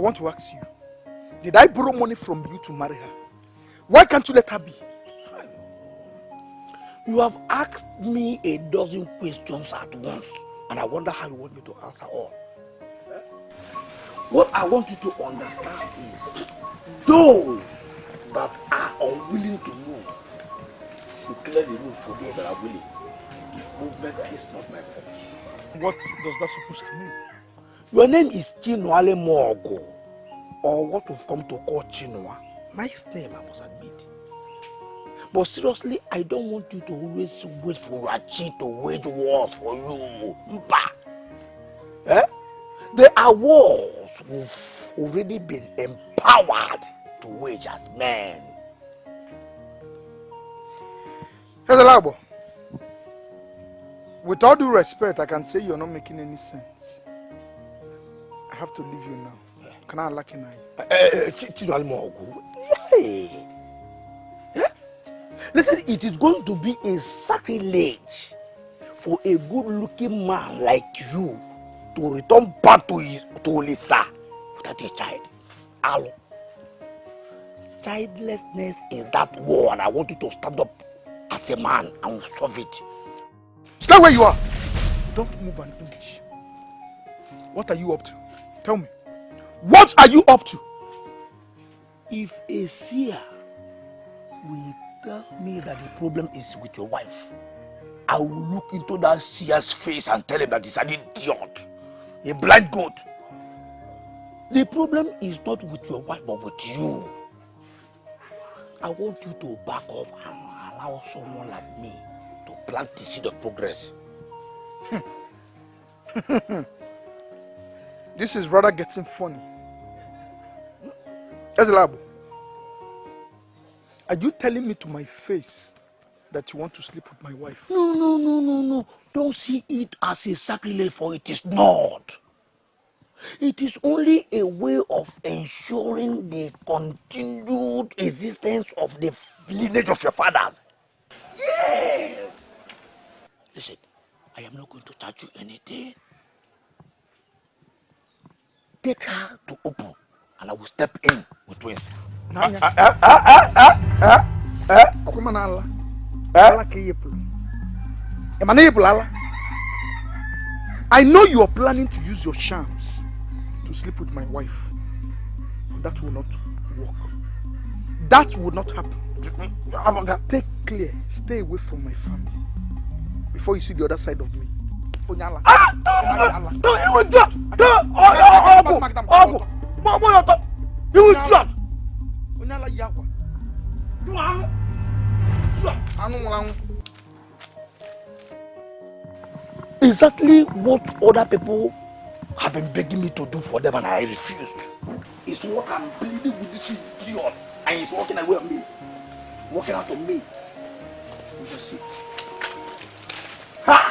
want to ask you, did I borrow money from you to marry her? Why can't you let her be? You have asked me a dozen questions at once, and I wonder how you want me to answer all. What I want you to understand is, those that are unwilling to move should clear the road for those that are willing. Movement is not my fault. What does that supposed to mean? Your name is Chinwale Mogo, or what we've come to call Chinua. Nice name, I must admit. But seriously, I don't want you to always wait for Rachi to wage wars for you. Mpa. Eh? There are wars we've already been empowered to wage as men. Ezelabo, with all due respect, I can say you're not making any sense. I have to leave you now. Can I like you? Hey. Listen, it is going to be a sacrilege for a good-looking man like you to return back to Lisa without a child. Alo. Childlessness is that war, and I want you to stand up as a man and solve it. Stay where you are. Don't move an inch. What are you up to? Tell me. What are you up to? If a seer will tell me that the problem is with your wife, I will look into that seer's face and tell him that he's an idiot, a blind goat. The problem is not with your wife but with you. I want you to back off and allow someone like me to plant the seed of progress. This is rather getting funny. Ezelabo, are you telling me to my face that you want to sleep with my wife? No. Don't see it as a sacrilege, for it is not. It is only a way of ensuring the continued existence of the lineage of your fathers. Yes. Listen, I am not going to charge you anything. Get her to open, and I will step in with twins. I know you are planning to use your charms to sleep with my wife. That will not work. That will not happen. Stay clear. Stay away from my family before you see the other side of me. Exactly what other people have been begging me to do for them, and I refused. It's what I'm pleading with this idiot, and he's walking away on me, walking out on me. You just see. Ha!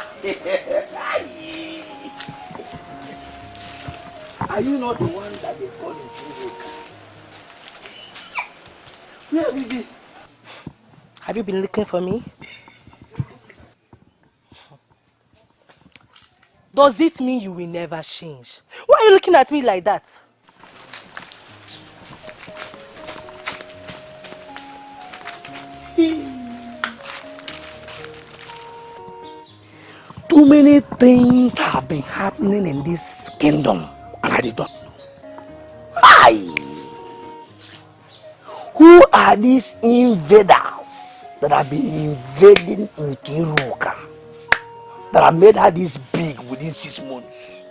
Are you not the one that they call in Where have you been? Have you been looking for me? Does it mean you will never change? Why are you looking at me like that? Too many things have been happening in this kingdom, and I did not know. Why? Who are these invaders that have been invading in Kiruka, that have made her this big within 6 months?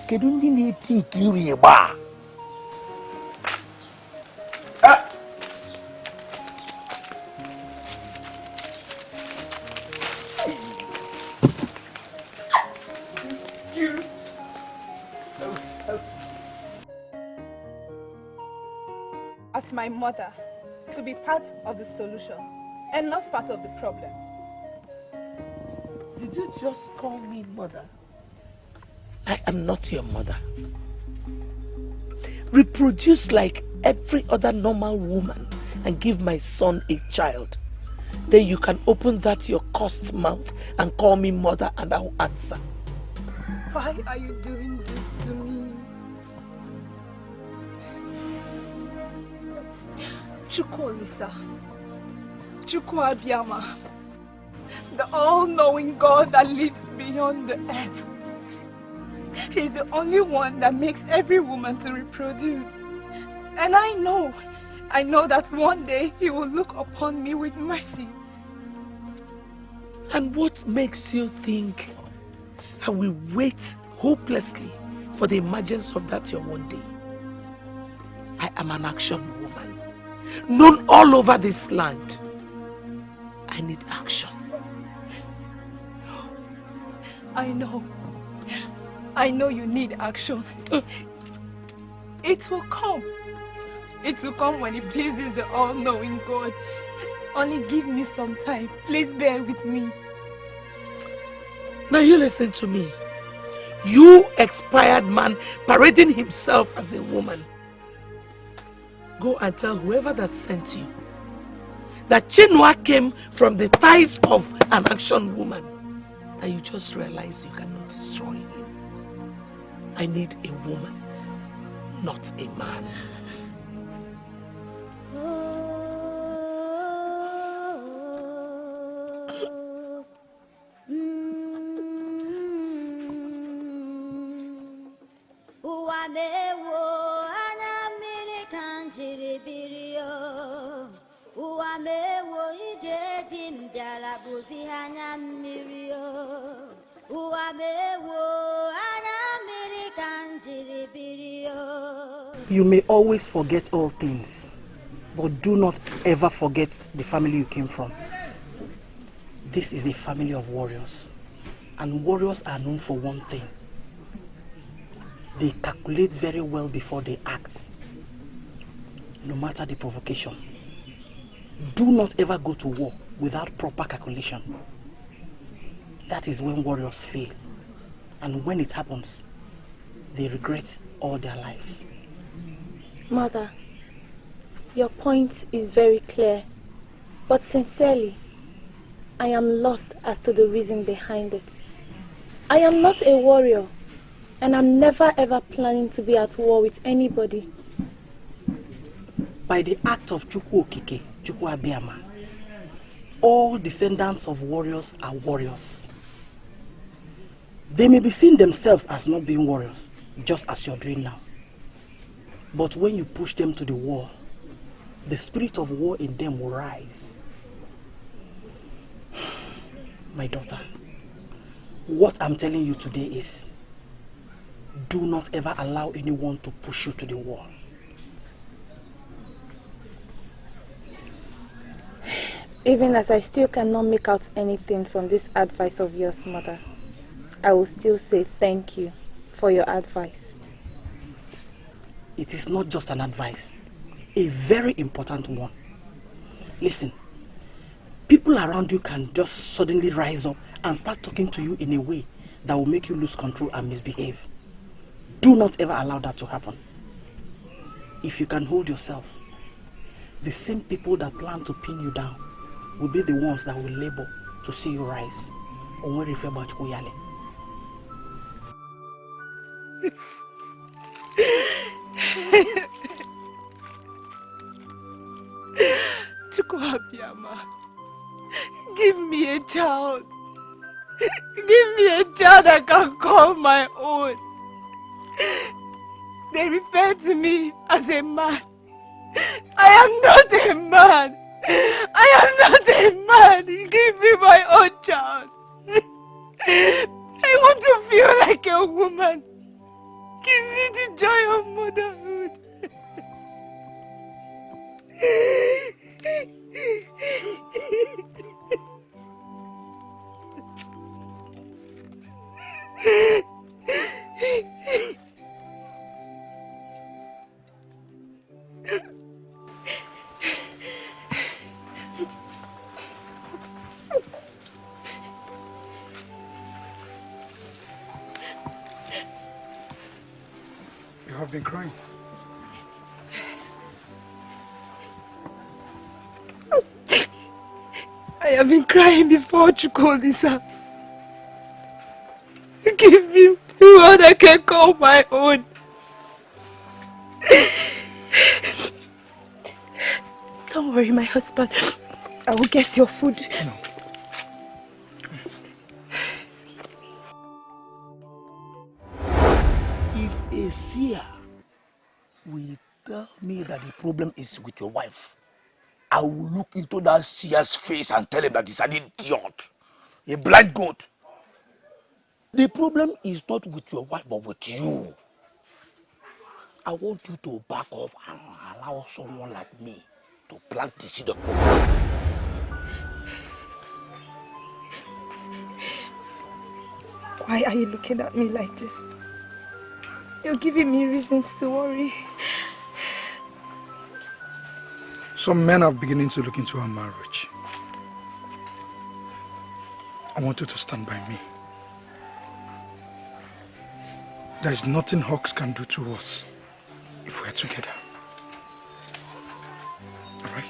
Kedunni need Kiriba. As my mother, to be part of the solution and not part of the problem. Did you just call me mother? I am not your mother. Reproduce like every other normal woman and give my son a child. Then you can open that your cursed mouth and call me mother, and I will answer. Why are you doing this to me? Chukwuolisa, Chukwuabiama, the all-knowing God that lives beyond the earth. He's the only one that makes every woman to reproduce. And I know that one day he will look upon me with mercy. And what makes you think I will wait hopelessly for the emergence of that your one day? I am an action woman, known all over this land. I need action. I know you need action. It will come. It will come when it pleases the all-knowing God. Only give me some time. Please bear with me. Now you listen to me. You expired man parading himself as a woman. Go and tell whoever that sent you that Chinua came from the thighs of an action woman. That you just realized you cannot destroy him. I need a woman, not a man. You may always forget all things, but do not ever forget the family you came from. This is a family of warriors, and warriors are known for one thing. They calculate very well before they act, no matter the provocation. Do not ever go to war without proper calculation. That is when warriors fail, and when it happens, they regret all their lives. Mother, your point is very clear, but sincerely, I am lost as to the reason behind it. I am not a warrior, and I'm never ever planning to be at war with anybody. By the act of Chukwu Okike, Chukwu Abiama, all descendants of warriors are warriors. They may be seeing themselves as not being warriors, just as you're doing now. But when you push them to the wall, the spirit of war in them will rise. My daughter, what I'm telling you today is, do not ever allow anyone to push you to the wall. Even as I still cannot make out anything from this advice of yours, Mother, I will still say thank you for your advice. It is not just an advice, a very important one. Listen, people around you can just suddenly rise up and start talking to you in a way that will make you lose control and misbehave. Do not ever allow that to happen. If you can hold yourself, the same people that plan to pin you down will be the ones that will labor to see you rise. Chukwuabiama, give me a child. Give me a child I can call my own. They refer to me as a man. I am not a man. I am not a man. Give me my own child. I want to feel like a woman. Give me the joy of motherhood. You have been crying. Yes. I have been crying before, Chukwuolisa. Give me one I can call my own. Don't worry, my husband. I will get your food. No. If a seer will tell me that the problem is with your wife, I will look into that seer's face and tell him that he's an idiot, a blind goat. The problem is not with your wife, but with you. I want you to back off and allow someone like me to plant the seed of problem. Why are you looking at me like this? You're giving me reasons to worry. Some men are beginning to look into our marriage. I want you to stand by me. There is nothing Hawks can do to us if we're together. All right?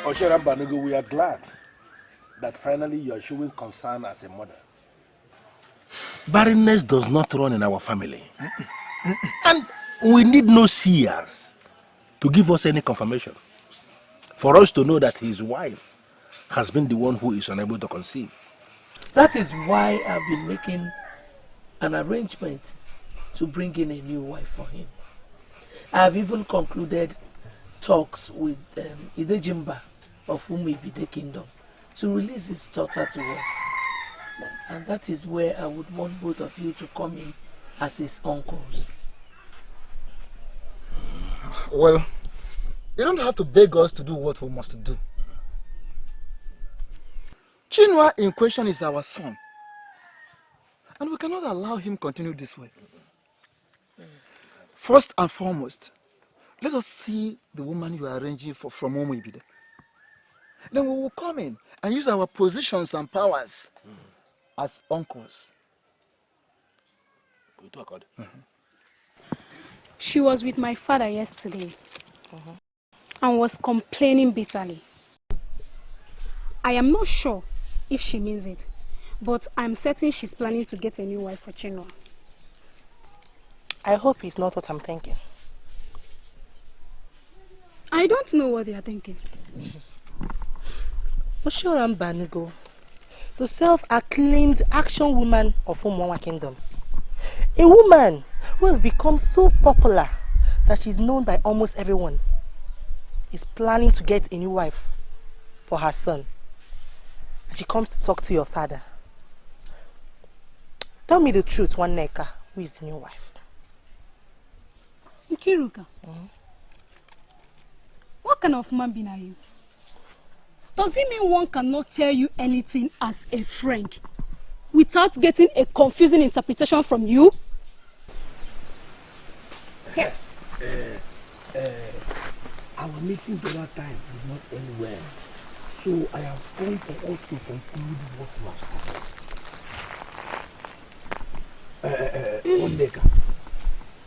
Osherambanugu, we are glad that finally you are showing concern as a mother. Barrenness does not run in our family. And we need no seers to give us any confirmation. For us to know that his wife has been the one who is unable to conceive. That is why I've been making an arrangement to bring in a new wife for him. I have even concluded talks with Idejimba of Umibide Kingdom to release his daughter to us. And that is where I would want both of you to come in as his uncles. Well, you don't have to beg us to do what we must do. Chinua in question is our son. And we cannot allow him continue this way. First and foremost, let us see the woman you are arranging for from Umibide. Then we will come in and use our positions and powers as uncles. She was with my father yesterday and was complaining bitterly. I am not sure if she means it, but I'm certain she's planning to get a new wife for Chinua. I hope it's not what I'm thinking. I don't know what they are thinking. Osherambanugu, the self-acclaimed action woman of Umuawa Kingdom. A woman who has become so popular that she's known by almost everyone, is planning to get a new wife for her son. And she comes to talk to your father. Tell me the truth, Nwaneka, who is the new wife? Nkiruka, what kind of man being are you? Does it mean one cannot tell you anything as a friend without getting a confusing interpretation from you? Our meeting the other time did not end well. So I have come for us to conclude what we have started. Omega,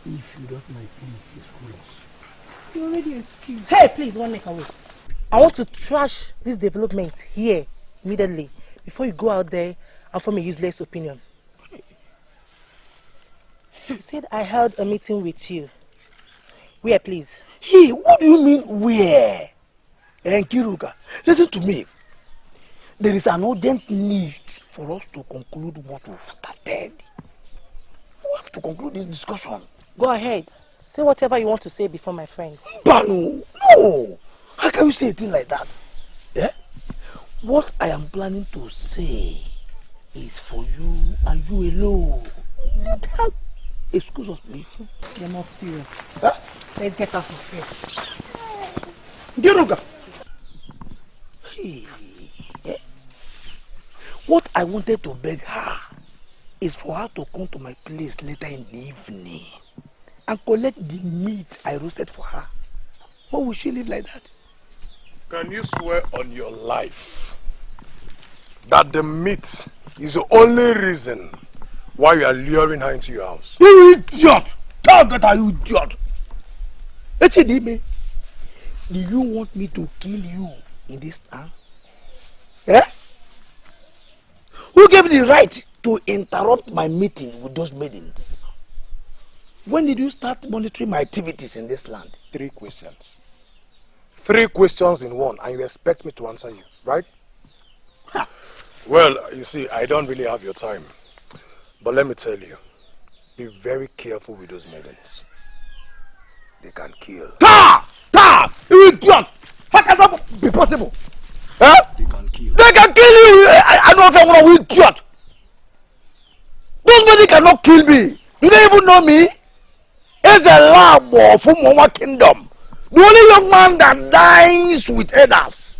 if you don't mind, please excuse us. You already excused. Hey, please, Nwaneka, wait. I want to trash this development here immediately before you go out there and form a useless opinion. You said I held a meeting with you. Where, please? Hey, what do you mean where? Nkiruka, listen to me. There is an urgent need for us to conclude what we've started. We have to conclude this discussion. Go ahead. Say whatever you want to say before my friend. Banu, no! How can you say a thing like that? Yeah? What I am planning to say is for you and you alone. Excuse us, please. You're not serious. Huh? Let's get out of here. Nkiruka! Hey, eh? What I wanted to beg her is for her to come to my place later in the evening and collect the meat I roasted for her. Why would she live like that? Can you swear on your life that the meat is the only reason why you are luring her into your house? You idiot! Get you idiot. Echidime, do you want me to kill you in this town? Eh? Who gave you the right to interrupt my meeting with those maidens? When did you start monitoring my activities in this land? 3 questions. 3 questions in one, and you expect me to answer you, right? Ha. Well, you see, I don't really have your time. But let me tell you, be very careful with those maidens. They can kill. You idiot! How can that be possible? Huh? They can kill. They can kill you! I know if I'm an idiot! Those men cannot kill me! Do they even know me? It's a lamb of our kingdom. The only young man that dies with others.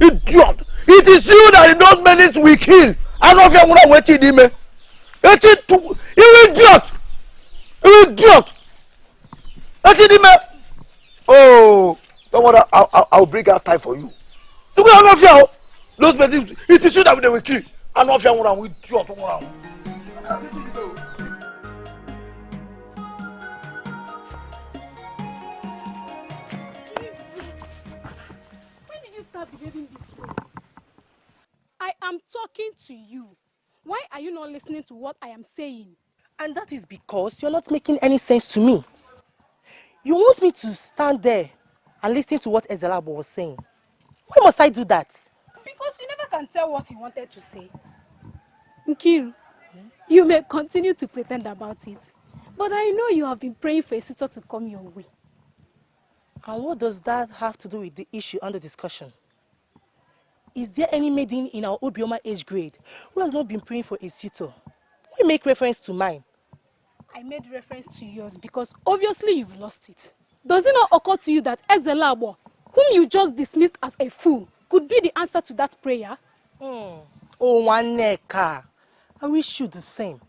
Idiot! It is you that in those minutes we kill. I know if I'm going to wait in him. You idiot! You idiot! Oh, don't worry, I'll bring out time for you. Look at Anofia. Those men, it is you that they will kill. Anofia will idiot. When did you start behaving this way? I am talking to you. Why are you not listening to what I am saying? And that is because you're not making any sense to me. You want me to stand there and listen to what Ezelabo was saying? Why must I do that? Because you never can tell what he wanted to say. Nkiru, you may continue to pretend about it, but I know you have been praying for a suitor to come your way. And what does that have to do with the issue under discussion? Is there any maiden in our Obioma age grade who has not been praying for a suitor? Why make reference to mine? I made reference to yours because obviously you've lost it. Does it not occur to you that Ezelabo, whom you just dismissed as a fool, could be the answer to that prayer? Oh, Waneka, I wish you the same.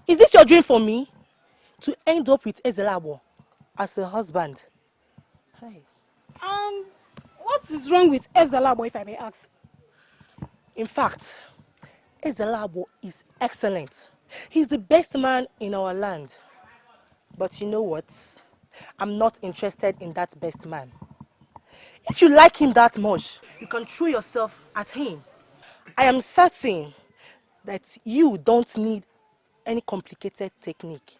Is this your dream for me? To end up with Ezelabo as a husband? Hey. What is wrong with Ezelabo, if I may ask? In fact, Ezelabo is excellent. He's the best man in our land. But you know what? I'm not interested in that best man. If you like him that much, you can throw yourself at him. I am certain that you don't need any complicated technique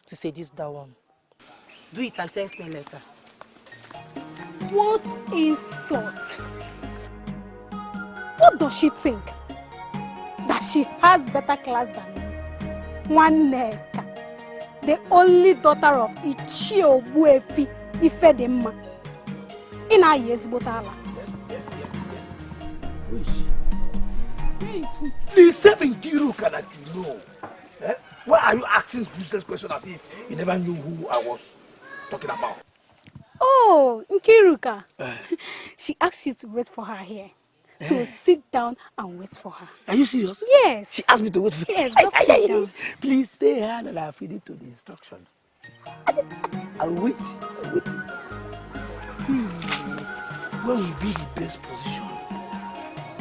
to seduce that one. Do it and thank me later. What insult! What does she think? That she has better class than me? Nwaneka, the only daughter of Ichie Ogbuefi Ifedimma. In our years, Botala. Yes. Who is she? The same Nkiruka that you know. Eh? Why are you asking useless questions as if you never knew who I was talking about? Oh, Nkiruka. She asked you to wait for her here. So sit down and wait for her. Are you serious? Yes. She asked me to wait for Yes, just sit down. Please stay here and I'll feed it to the instruction. I'll wait. Where will be the best position?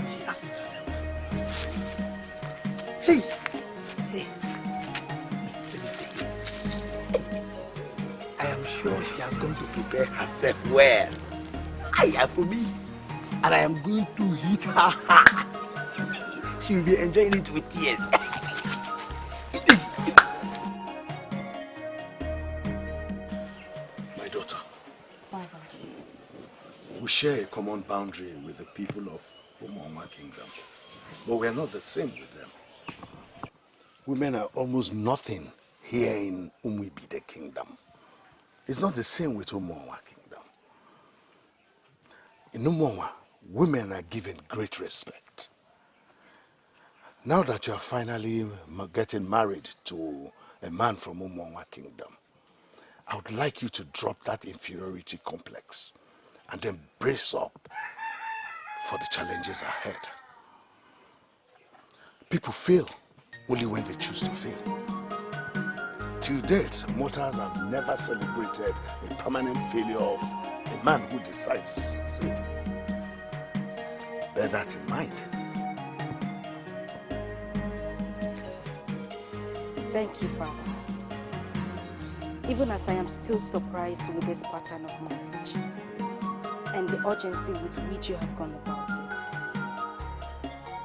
She asked me to stand with her. Hey. Let me stay here. I am sure she has gone to prepare herself well. For me. And I am going to hit her hard. She will be enjoying it with tears. My daughter, we share a common boundary with the people of Umonwa Kingdom, but we are not the same with them. Women are almost nothing here in Umwibide Kingdom. It's not the same with Umonwa Kingdom. In Umonwa, women are given great respect. Now that you are finally getting married to a man from Umonwa Kingdom, I would like you to drop that inferiority complex and then brace up for the challenges ahead. People fail only when they choose to fail. Till date, mortals have never celebrated a permanent failure of a man who decides to succeed. Bear that in mind. Thank you, Father. even as I am still surprised with this pattern of marriage and the urgency with which you have gone about it,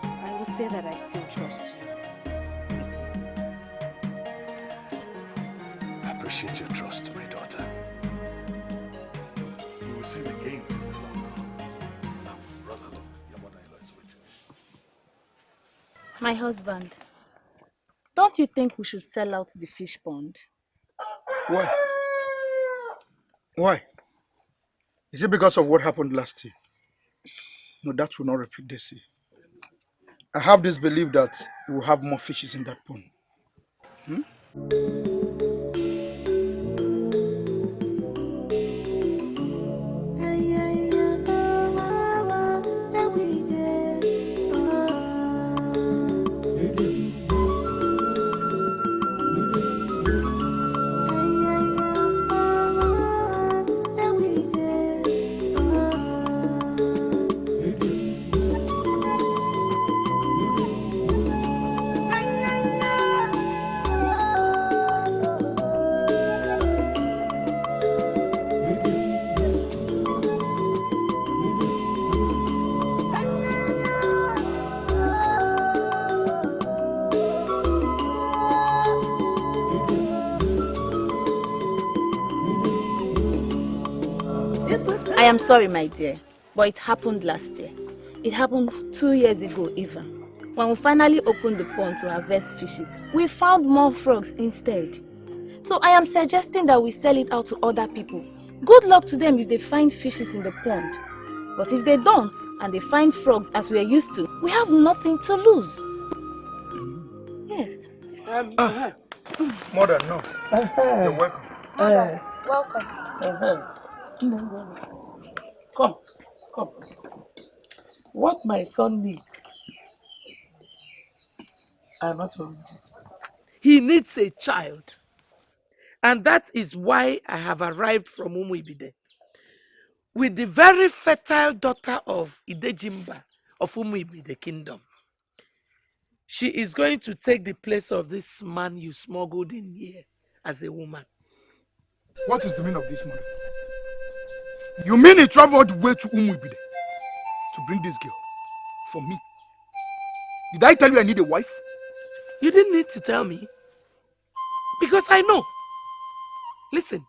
I will say that I still trust you. I appreciate your trust, my daughter. You will see the gains in the long run. Now, run along. Your mother-in-law is waiting. My husband, don't you think we should sell out the fish pond? Why? Why? Is it because of what happened last year? No, that will not repeat this year. I have this belief that we will have more fishes in that pond. Hmm? I am sorry, my dear, but it happened last year. It happened 2 years ago even. When we finally opened the pond to harvest fishes, we found more frogs instead. So I am suggesting that we sell it out to other people. Good luck to them if they find fishes in the pond. But if they don't, and they find frogs as we are used to, we have nothing to lose. Yes. Mother, no. You're welcome. Mother, welcome. Come, come. What my son needs are not oranges. He needs a child. And that is why I have arrived from Umuibide with the very fertile daughter of Idejimba of Umuibide kingdom. She is going to take the place of this man you smuggled in here as a woman. What is the meaning of this, mother? You mean he traveled all the way to Umuibide to bring this girl for me? Did I tell you I need a wife? You didn't need to tell me. Because I know. Listen,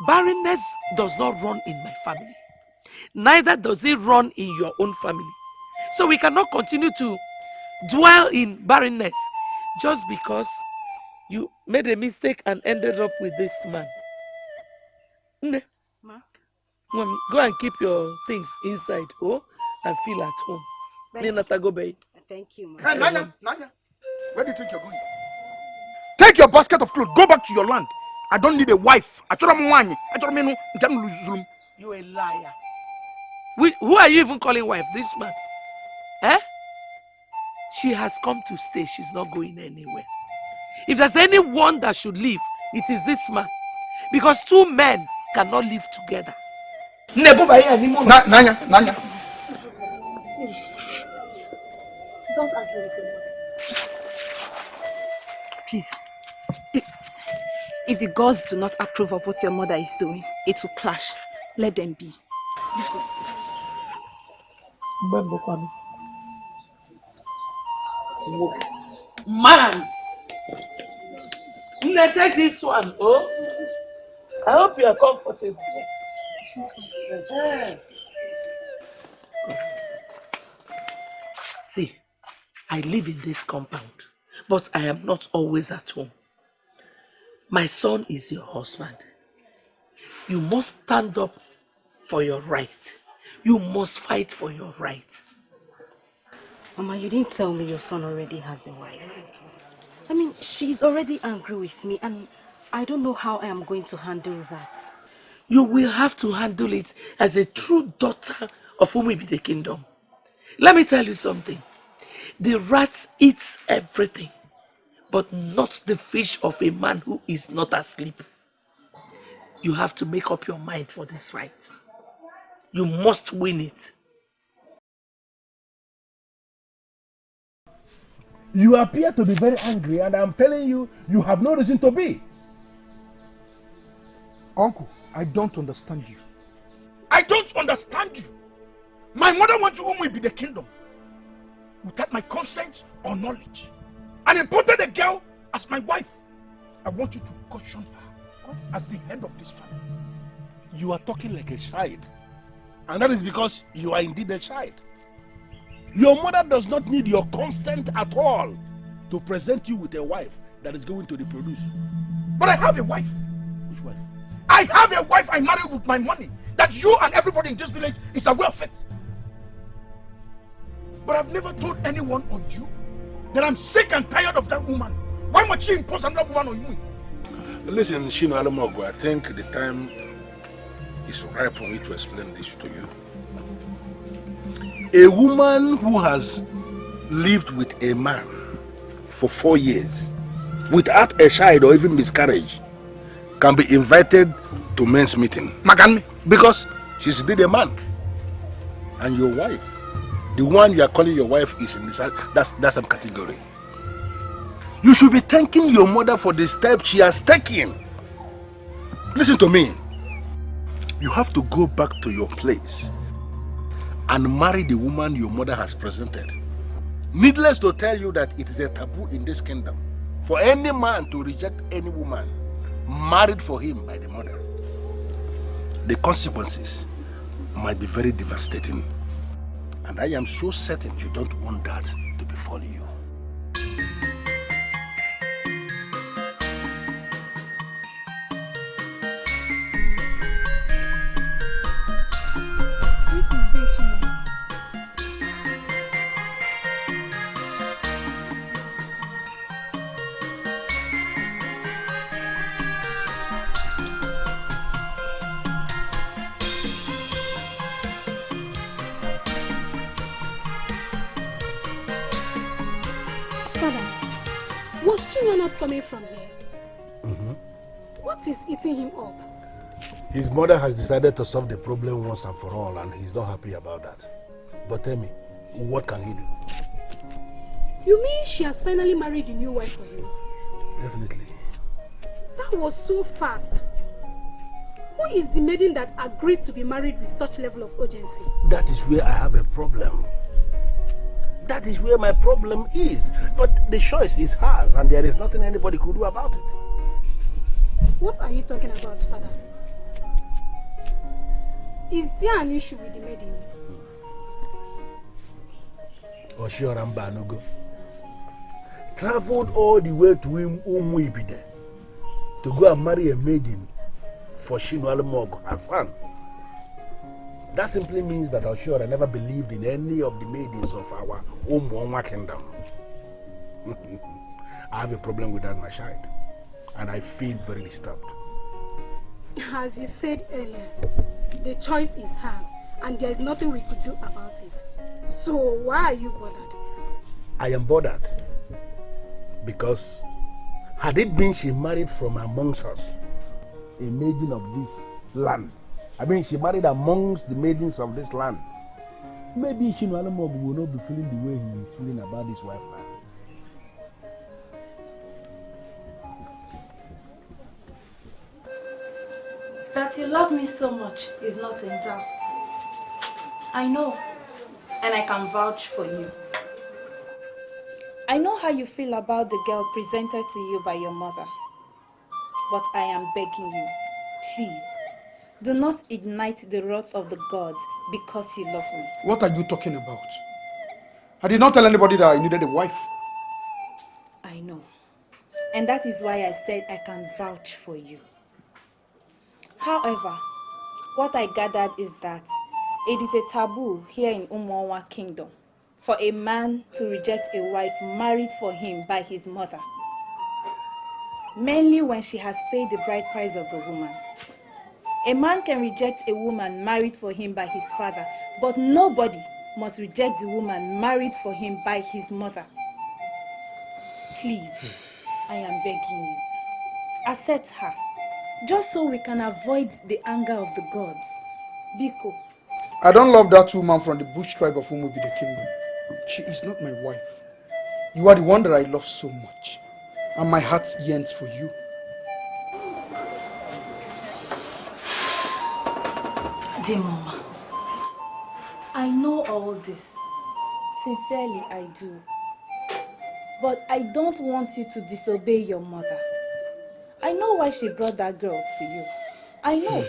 barrenness does not run in my family. Neither does it run in your own family. So we cannot continue to dwell in barrenness just because you made a mistake and ended up with this man. Nne, Ma? go and keep your things inside, and feel at home. Thank you, ma. Hey, Nanya, where do you think you're going? Take your basket of clothes, go back to your land. I don't need a wife. You a liar. Who are you even calling wife? This man? Eh? She has come to stay. She's not going anywhere. If there's anyone that should leave, it is this man. Because two men cannot live together. Nanya. Don't argue with your mother. Please. If the gods do not approve of what your mother is doing, it will clash. Let them be. Man! Let's take this one, I hope you are comfortable. See, I live in this compound, but I am not always at home. My son is your husband. You must stand up for your right. You must fight for your right. Mama, you didn't tell me your son already has a wife. I mean, she's already angry with me and I don't know how I am going to handle that. You will have to handle it as a true daughter of Umuibide kingdom. Let me tell you something. The rats eat everything, but not the fish of a man who is not asleep. You have to make up your mind for this fight. You must win it. You appear to be very angry, and I'm telling you, you have no reason to be. Uncle, I don't understand you. I don't understand you. My mother went to Umu be the kingdom without my consent or knowledge and imported a girl as my wife. I want you to caution her as the head of this family. You are talking like a child. And that is because you are indeed a child. Your mother does not need your consent at all to present you with a wife that is going to reproduce. But I have a wife. Which wife? I have a wife I married with my money that you and everybody in this village is aware of it. But I've never told anyone or you that I'm sick and tired of that woman. Why must she impose another woman on you? Listen, Shino Alamogo, I think the time is ripe for me to explain this to you. A woman who has lived with a man for 4 years without a child or even miscarriage can be invited to men's meeting. Magami. Because she's still a man. And your wife, the one you are calling your wife, is in this, that's some category. You should be thanking your mother for the step she has taken. Listen to me. You have to go back to your place and marry the woman your mother has presented. Needless to tell you that it is a taboo in this kingdom for any man to reject any woman married for him by the mother. The consequences might be very devastating. And I am so certain you don't want that to befall you. Not coming from here. What is eating him up? His mother has decided to solve the problem once and for all, and he's not happy about that. But tell me, what can he do? You mean she has finally married a new wife for him? Definitely. That was so fast. Who is the maiden that agreed to be married with such level of urgency? That is where I have a problem. That is where my problem is. But the choice is hers, and there is nothing anybody could do about it. What are you talking about, Father? Is there an issue with the maiden? Oshioramba Anugo traveled all the way to Umuibide to go and marry a maiden for Shino Alamogo, her son. That simply means that Oshiora never believed in any of the maidens of our Umuonwa kingdom. I have a problem with that, my child, and I feel very disturbed. As you said earlier, the choice is hers, and there is nothing we could do about it. So why are you bothered? I am bothered because had it been she married from amongst us, a maiden of this land, I mean, she married amongst the maidens of this land, maybe Shino Alamogo will not be feeling the way he is feeling about his wife now. That you love me so much is not in doubt. I know, and I can vouch for you. I know how you feel about the girl presented to you by your mother. But I am begging you, please, do not ignite the wrath of the gods because you love me. What are you talking about? I did not tell anybody that I needed a wife. I know. And that is why I said I can vouch for you. However, what I gathered is that it is a taboo here in Umuonwa kingdom for a man to reject a wife married for him by his mother. Mainly when she has paid the bride price of the woman. A man can reject a woman married for him by his father, but nobody must reject the woman married for him by his mother. Please, I am begging you, accept her, just so we can avoid the anger of the gods. Biko. I don't love that woman from the bush tribe of Umubi the kingdom. She is not my wife. You are the one that I love so much, and my heart yearns for you. Mama. I know all this. Sincerely, I do. But I don't want you to disobey your mother. I know why she brought that girl to you. I know.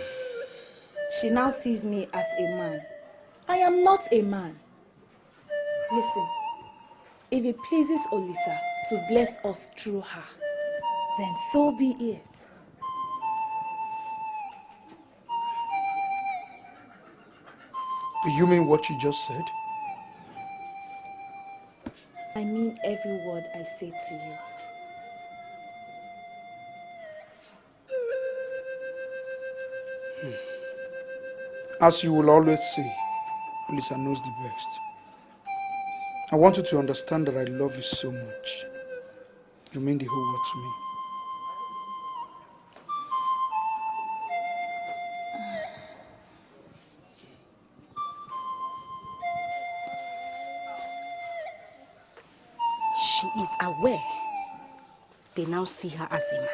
She now sees me as a man. I am not a man. Listen, if it pleases Olisa to bless us through her, then so be it. Do you mean what you just said? I mean every word I say to you. As you will always say, Olisa knows the best. I want you to understand that I love you so much. You mean the whole world to me. She is aware they now see her as a man.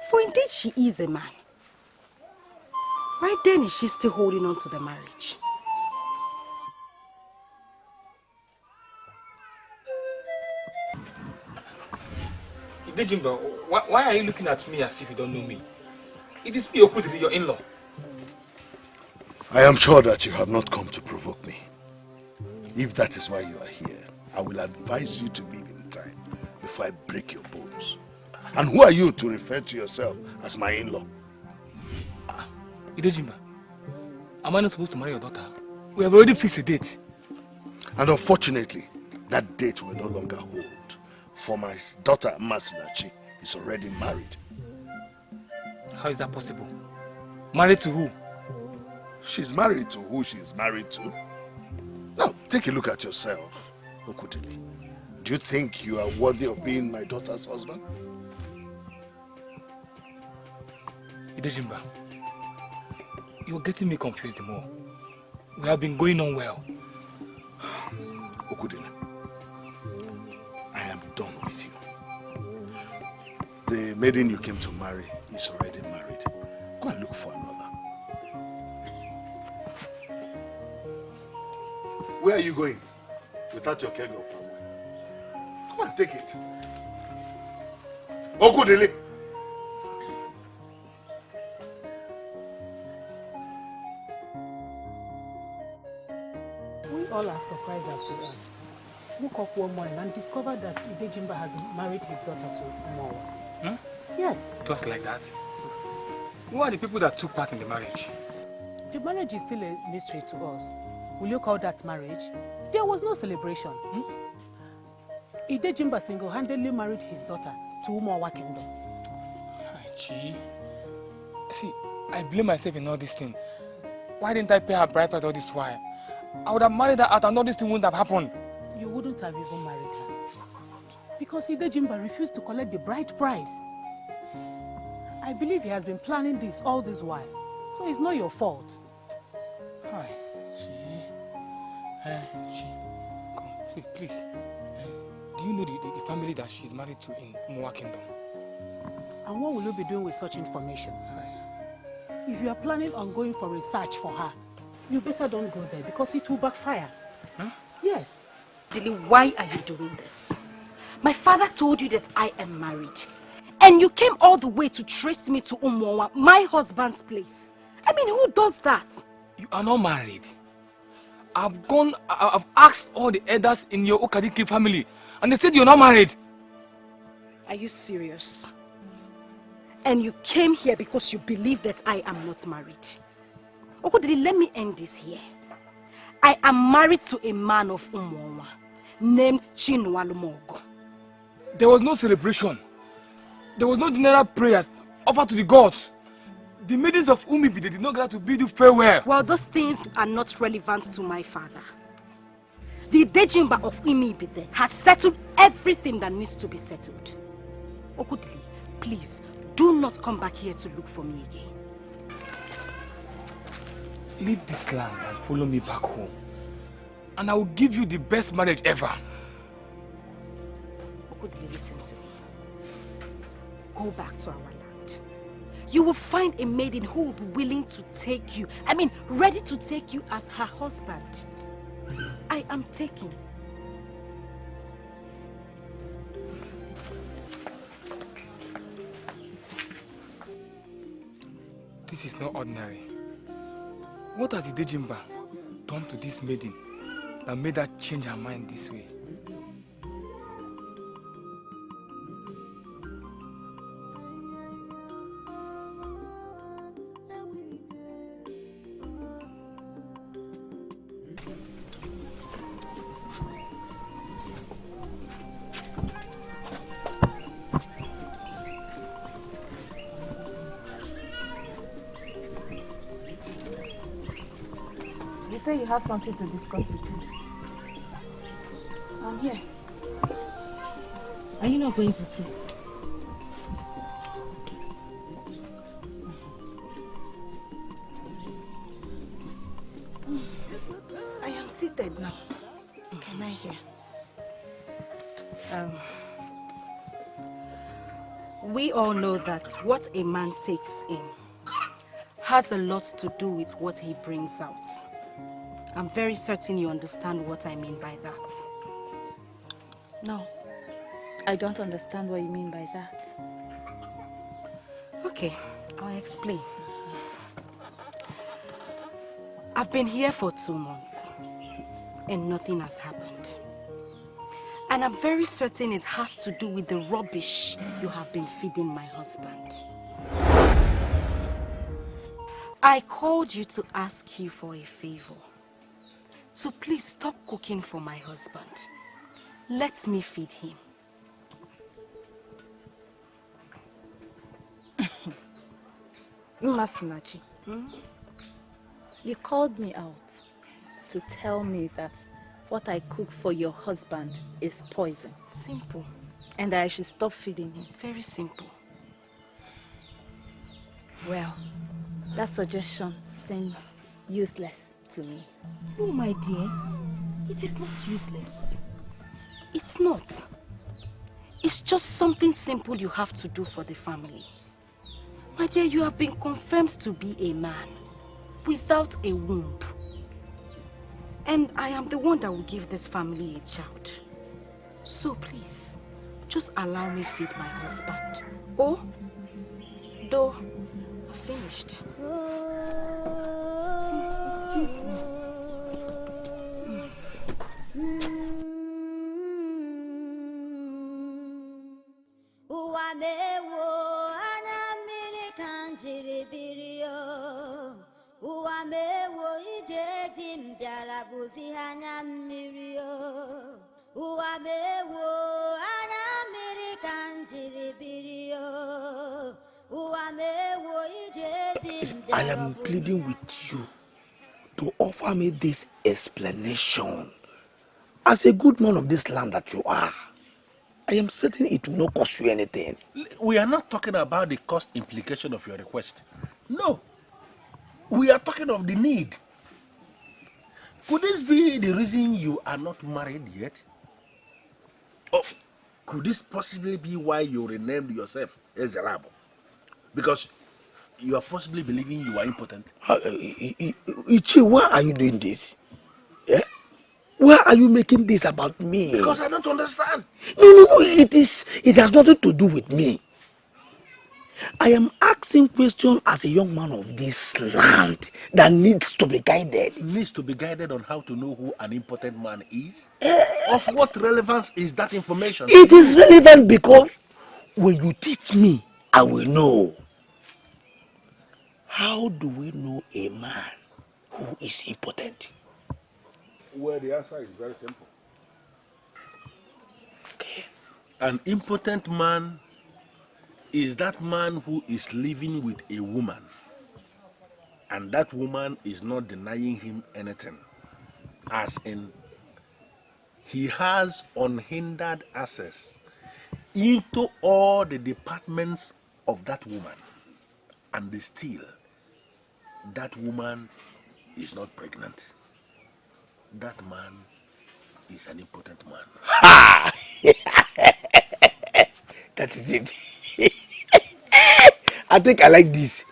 For indeed she is a man. Why then is she still holding on to the marriage? Idejimba, why are you looking at me as if you don't know me? It is me, Okoli, your in-law. I am sure that you have not come to provoke me. If that is why you are here, I will advise you to leave in time before I break your bones. And who are you to refer to yourself as my in-law? Idejimba, am I not supposed to marry your daughter? We have already fixed a date. And unfortunately, that date will no longer hold. For my daughter, Masinachi, is already married. How is that possible? Married to who? She's married to who she is married to. Now, take a look at yourself, Okudili. Do you think you are worthy of being my daughter's husband? Idejimba, you're getting me confused more. We have been going on well. Okudili, I am done with you. The maiden you came to marry is already married. Go and look for another. Where are you going without your keg of palm oil? Come and take it. Okudili! We all are surprised as we are. Woke up one morning and discovered that Idejimba has married his daughter to Umawa. Hmm? Yes. Just like that? Who are the people that took part in the marriage? The marriage is still a mystery to us. Will you call that marriage? There was no celebration. Idejimba single-handedly married his daughter to Umawa Kingdom. Gee. See, I blame myself in all this thing. Why didn't I pay her bride price all this while? I would have married her out and all this thing wouldn't have happened. You wouldn't have even married her. Because Idejimba refused to collect the bride price. I believe he has been planning this all this while. So it's not your fault. Hi. Come, see, please. Do you know the family that she's married to in Umawa Kingdom? And what will you be doing with such information? If you are planning on going for research for her, you better don't go there because it will backfire. Huh? Yes. Dilly, why are you doing this? My father told you that I am married. And you came all the way to trace me to Umawa, my husband's place. I mean, who does that? You are not married. I've asked all the elders in your Okadiki family, and they said you're not married. Are you serious? And you came here because you believe that I am not married. Okodili, let me end this here. I am married to a man of Umawa named Chinwalumogo. There was no celebration. There was no general prayer offered to the gods. The maidens of Umibi, they did not gather to bid you farewell. Well, those things are not relevant to my father. The Dejimba of Umibi has settled everything that needs to be settled. Okudili, please, do not come back here to look for me again. Leave this land and follow me back home. And I will give you the best marriage ever. Okudili, listen to me. Go back to our land. you will find a maiden who will be willing to take you. I mean, ready to take you as her husband. I am taking. This is not ordinary. What has the Dejimba done to this maiden that made her change her mind this way? You say you have something to discuss with me. I'm here. Are you not going to sit? I am seated now. Can I hear? We all know that what a man takes in has a lot to do with what he brings out. I'm very certain you understand what I mean by that. No, I don't understand what you mean by that. Okay, I'll explain. I've been here for 2 months and nothing has happened. And I'm very certain it has to do with the rubbish you have been feeding my husband. I called you to ask you for a favor. So please stop cooking for my husband. Let me feed him. Masinachi, you called me out to tell me that what I cook for your husband is poison. Simple. And that I should stop feeding him. Very simple. Well, that suggestion seems useless to me. No, my dear. It is not useless. It's not. It's just something simple you have to do for the family. My dear, you have been confirmed to be a man without a womb. And I am the one that will give this family a child. So please, just allow me feed my husband. Oh, though, I'm finished. Excuse me. I am pleading with you to offer me this explanation. As a good man of this land that you are, I am certain it will not cost you anything. We are not talking about the cost implication of your request. No. We are talking of the need. Could this be the reason you are not married yet? Or could this possibly be why you renamed yourself Ezerabo? Because you are possibly believing you are impotent. Ichi, why are you doing this? Yeah? Why are you making this about me? Because I don't understand. No, it has nothing to do with me. I am asking questions as a young man of this land that needs to be guided. Needs to be guided on how to know who an impotent man is? Of what relevance is that information? It is relevant because when you teach me, I will know. How do we know a man who is impotent? Well, the answer is very simple. Okay. An impotent man is that man who is living with a woman, and that woman is not denying him anything, as in he has unhindered access into all the departments of that woman, and still that woman is not pregnant. That man is an impotent man. That is it. I think I like this.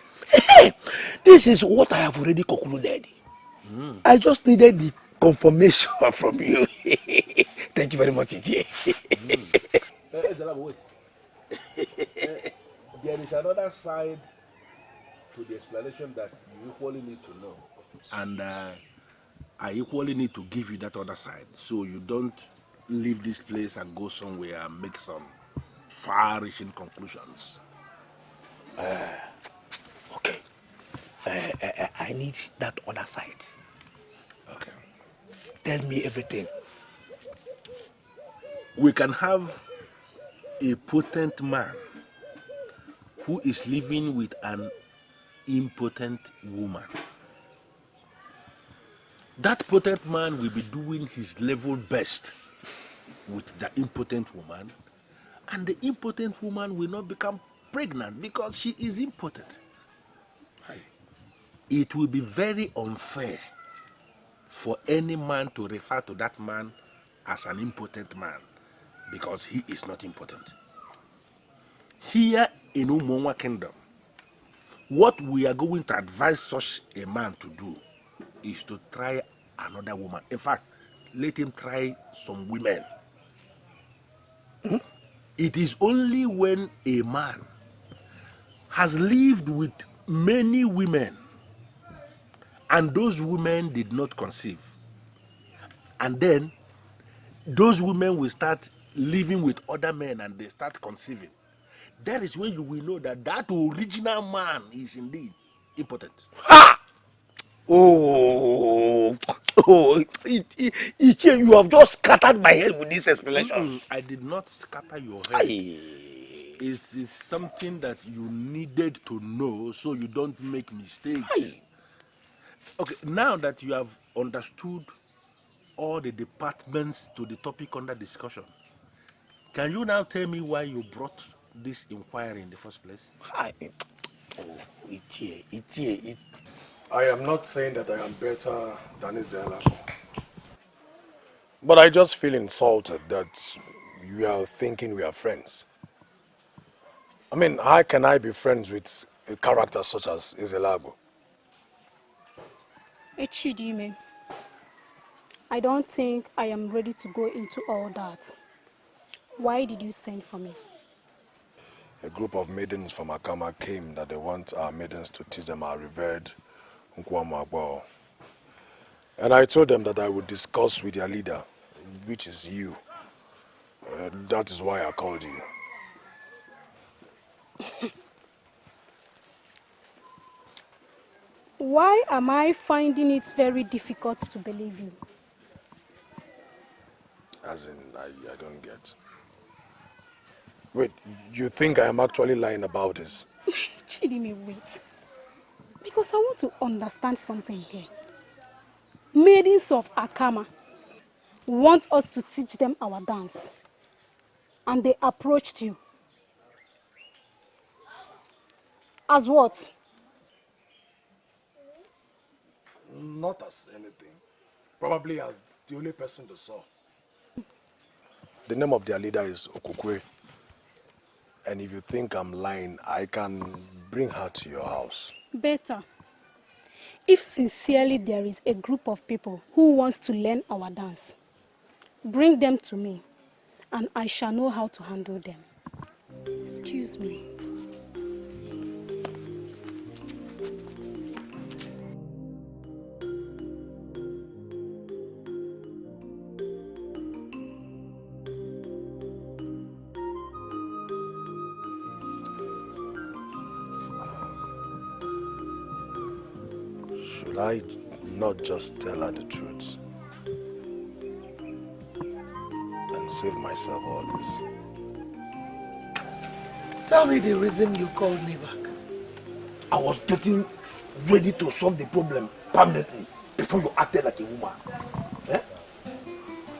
This is what I have already concluded. I just needed the confirmation from you. Thank you very much, Ije. Wait. There is another side to the explanation that you equally need to know. And I equally need to give you that other side so you don't leave this place and go somewhere and make some far-reaching conclusions. Okay. I need that other side. Okay. Tell me everything. We can have a potent man who is living with an impotent woman. That potent man will be doing his level best with the impotent woman, and the impotent woman will not become pregnant because she is impotent. It will be very unfair for any man to refer to that man as an impotent man because he is not impotent. Here in Umonwa Kingdom, what we are going to advise such a man to do is to try another woman. In fact, let him try some women. It is only when a man has lived with many women and those women did not conceive, and then those women will start living with other men and they start conceiving, that is when you will know that that original man is indeed impotent. Ha! Oh, you have just scattered my head with these explanations. I did not scatter your head. It is something that you needed to know so you don't make mistakes. Okay, now that you have understood all the departments to the topic under discussion, can you now tell me why you brought this inquiry in the first place? I am not saying that I am better than Ezeonu, but I just feel insulted that you are thinking we are friends. I mean, how can I be friends with a character such as Ezeonu? Echidime, I don't think I am ready to go into all that. Why did you send for me? A group of maidens from Akama came that they want our maidens to teach them our revered Nkwama. And I told them that I would discuss with their leader, which is you. That is why I called you. Why am I finding it very difficult to believe you? As in, I don't get. Wait, you think I am actually lying about this? Chidime, wait. Because I want to understand something here. Maidens of Akama want us to teach them our dance. And they approached you. As what? Not as anything. Probably as the only person they saw. The name of their leader is Okokwe. And if you think I'm lying, I can bring her to your house. Better. If sincerely there is a group of people who wants to learn our dance, bring them to me, and I shall know how to handle them. Excuse me. Should I not just tell her the truth and save myself all this? Tell me the reason you called me back. I was getting ready to solve the problem permanently before you acted like a woman. Eh?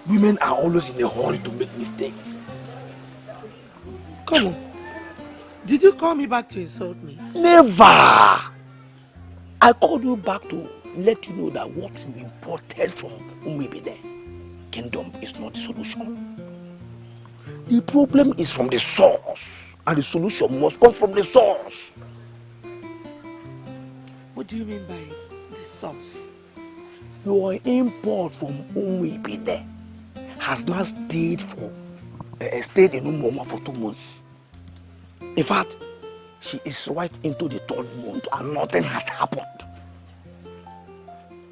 Women are always in a hurry to make mistakes. Come on. Did you call me back to insult me? Never! I called you back to let you know that what you imported from Umibide Kingdom is not the solution. The problem is from the source, and the solution must come from the source. do you mean by the source? Your import from Umwibide has not stayed in Umwoma for 2 months. In fact, she is right into the 3rd month and nothing has happened.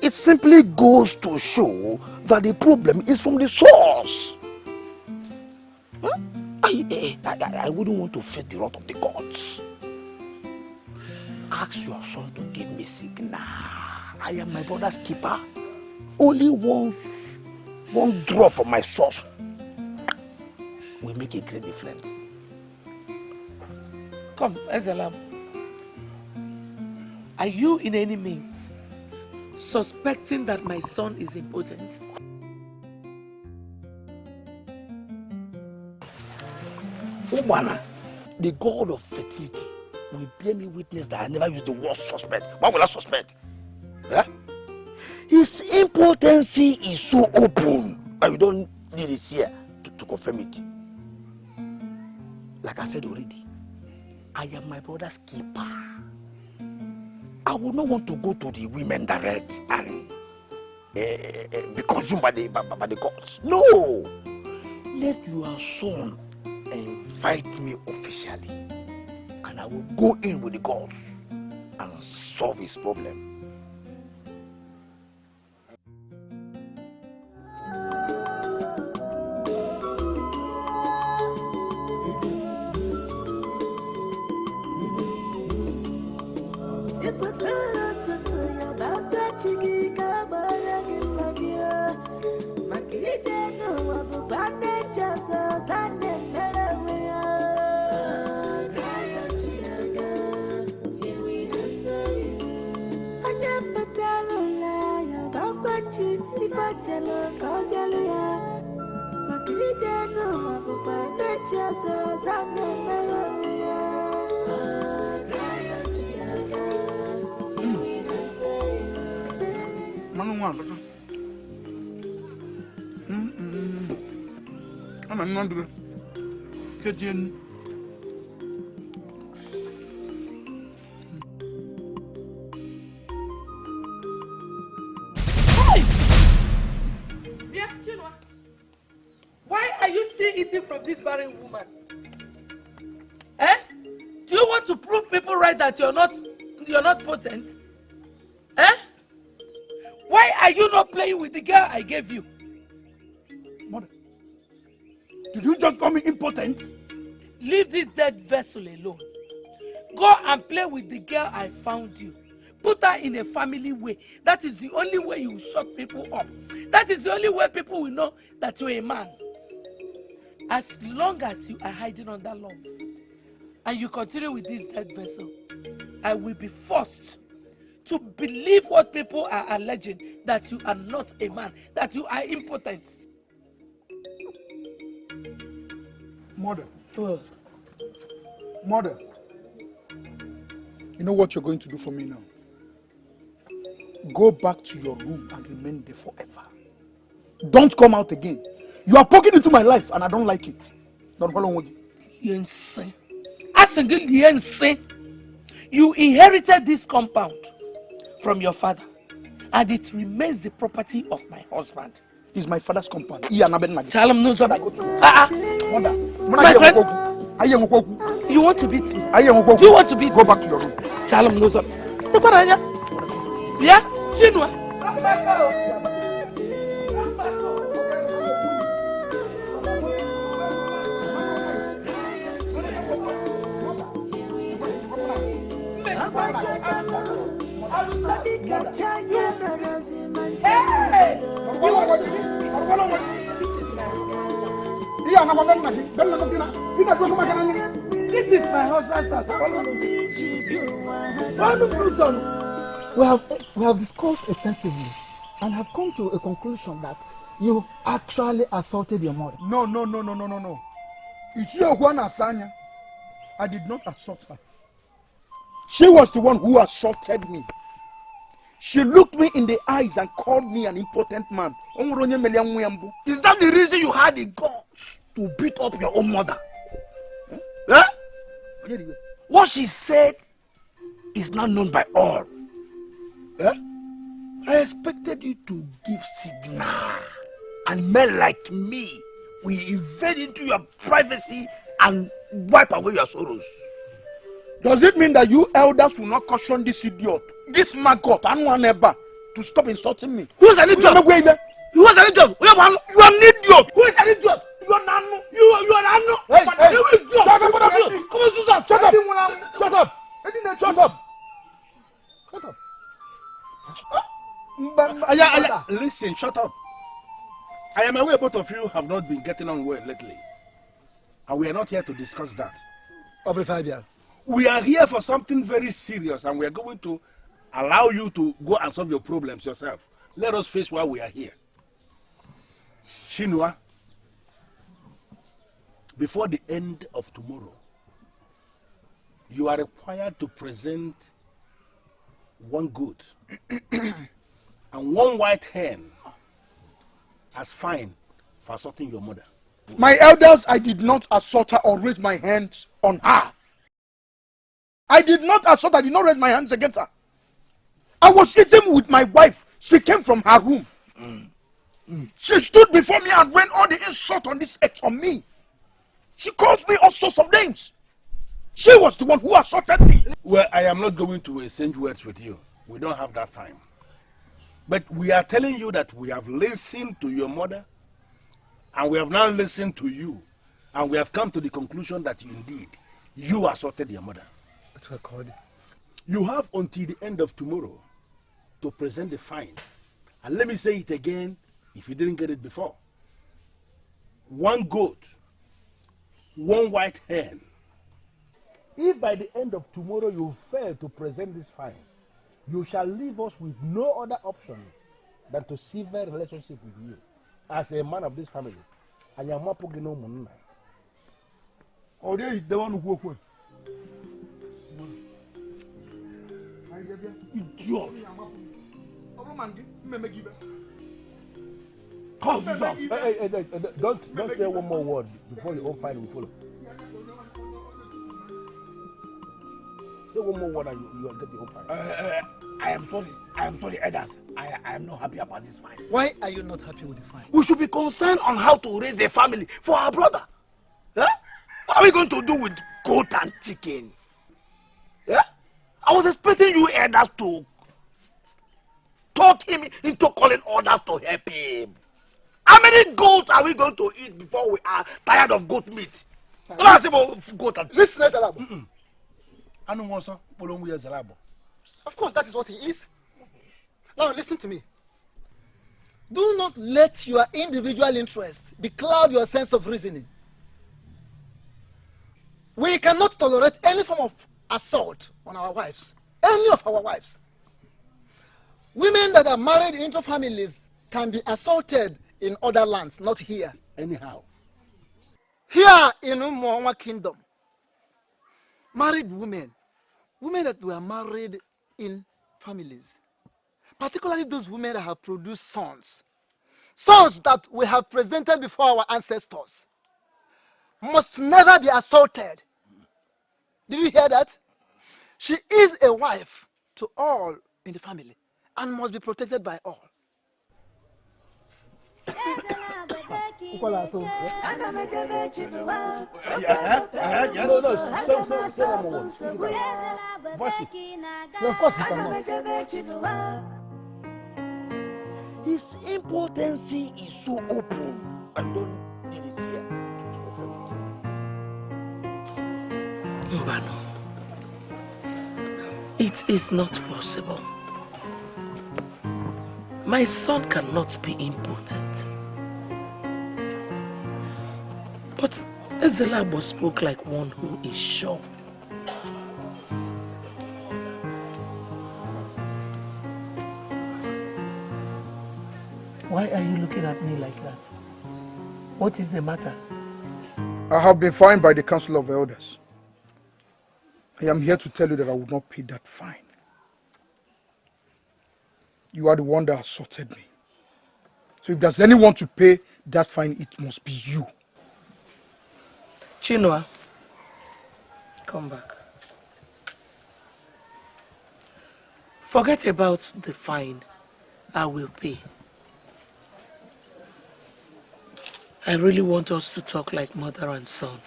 It simply goes to show that the problem is from the source. Huh? I wouldn't want to face the wrath of the gods. Ask your son to give me signal. I am my brother's keeper. Only one drop from my source will make a great difference. Come, Ezelam. Are you in any means suspecting that my son is impotent? Ubana, the god of fertility, will bear me witness that I never used the word suspect. Why will I suspect? Yeah? His impotency is so open that you don't need it here to confirm it. Like I said already, I am my brother's keeper. I would not want to go to the women direct and be consumed by the gods. No! Let your son invite me officially, and I will go in with the gods and solve his problem. Why are you still eating from this barren woman? Eh? Do you want to prove people right that you're not potent? Eh? Why are you not playing with the girl I gave you? Mother, did you just call me impotent? Leave this dead vessel alone. Go and play with the girl I found you. Put her in a family way. That is the only way you will shut people up. That is the only way people will know that you're a man. As long as you are hiding under love and you continue with this dead vessel, I will be forced to believe what people are alleging, that you are not a man, that you are impotent. Mother. Mother. You know what you're going to do for me now? Go back to your room and remain there forever. Don't come out again. You are poking into my life and I don't like it. Not how long. You're insane. You're insane. You inherited this compound from your father, and it remains the property of my husband. It's my father's compound. Tell him no, Mother. My friend, you want to beat me? Do you want to beat me? Go back to your room. Tell him no, sir. Yeah? Chinua. This is my husband's house. We have discussed extensively and have come to a conclusion that you actually assaulted your mother. No. It's your one Asanya. I did not assault her. She was the one who assaulted me. She looked me in the eyes and called me an impotent man. Is that the reason you had the guts to beat up your own mother? Huh? What she said is not known by all. Eh? I expected you to give signal. And men like me will invade into your privacy and wipe away your sorrows. Does it mean that you elders will not caution this idiot, this maggot, and one ever to stop insulting me? Who is an idiot? Who is an idiot? You are an idiot. Who is an idiot? You are Nanu. You are Nanu. Hey, you idiot. Shut up, Come on, Susan. Shut up. Shut up. Shut up. Listen, shut up. I am aware both of you have not been getting on well lately. And we are not here to discuss that. We are here for something very serious, and we are going to allow you to go and solve your problems yourself. Let us face why we are here. Chinua, before the end of tomorrow, you are required to present one goat and one white hen as fine for assaulting your mother. My elders, I did not assault her or raise my hands on her. I did not assault her, I did not raise my hands against her. I was eating with my wife. She came from her room. She stood before me and rained all the insult on this earth on me. She calls me all sorts of names. She was the one who assaulted me. Well, I am not going to exchange words with you. We don't have that time. But we are telling you that we have listened to your mother, and we have now listened to you, and we have come to the conclusion that indeed you assaulted your mother. You have until the end of tomorrow to present the fine. And let me say it again if you didn't get it before. One goat, one white hen. If by the end of tomorrow you fail to present this fine, you shall leave us with no other option than to sever a relationship with you as a man of this family. And you are more no money. Oh, they the one who work. Idiot. Hey, don't say one more word before your own fine will follow. Say one more word and you will get your own fine. I am sorry, elders. I am not happy about this fine. Why are you not happy with the fine? We should be concerned on how to raise a family for our brother. Huh? What are we going to do with goat and chicken? Yeah? I was expecting you elders to talk him into calling others to help him. How many goats are we going to eat before we are tired of goat meat? Listeners, Alabo. Of course, that is what he is. Now, listen to me. Do not let your individual interests becloud your sense of reasoning. We cannot tolerate any form of assault on our wives, any of our wives. Women that are married into families can be assaulted in other lands, not here. Anyhow. Here in Umuonwa Kingdom, married women that were married in families, particularly those women that have produced sons that we have presented before our ancestors, must never be assaulted. Did you hear that? She is a wife to all in the family and must be protected by all. No, say one more word. Voice it. No, of course he cannot. His impotency is so open. I don't need it here. Mbano, it is not possible. My son cannot be impotent. But Ezelabo spoke like one who is sure. Why are you looking at me like that? What is the matter? I have been fined by the Council of Elders. I am here to tell you that I will not pay that fine. You are the one that assaulted me. So if there's anyone to pay that fine, it must be you. Chinua, come back. Forget about the fine. I will pay. I really want us to talk like mother and son.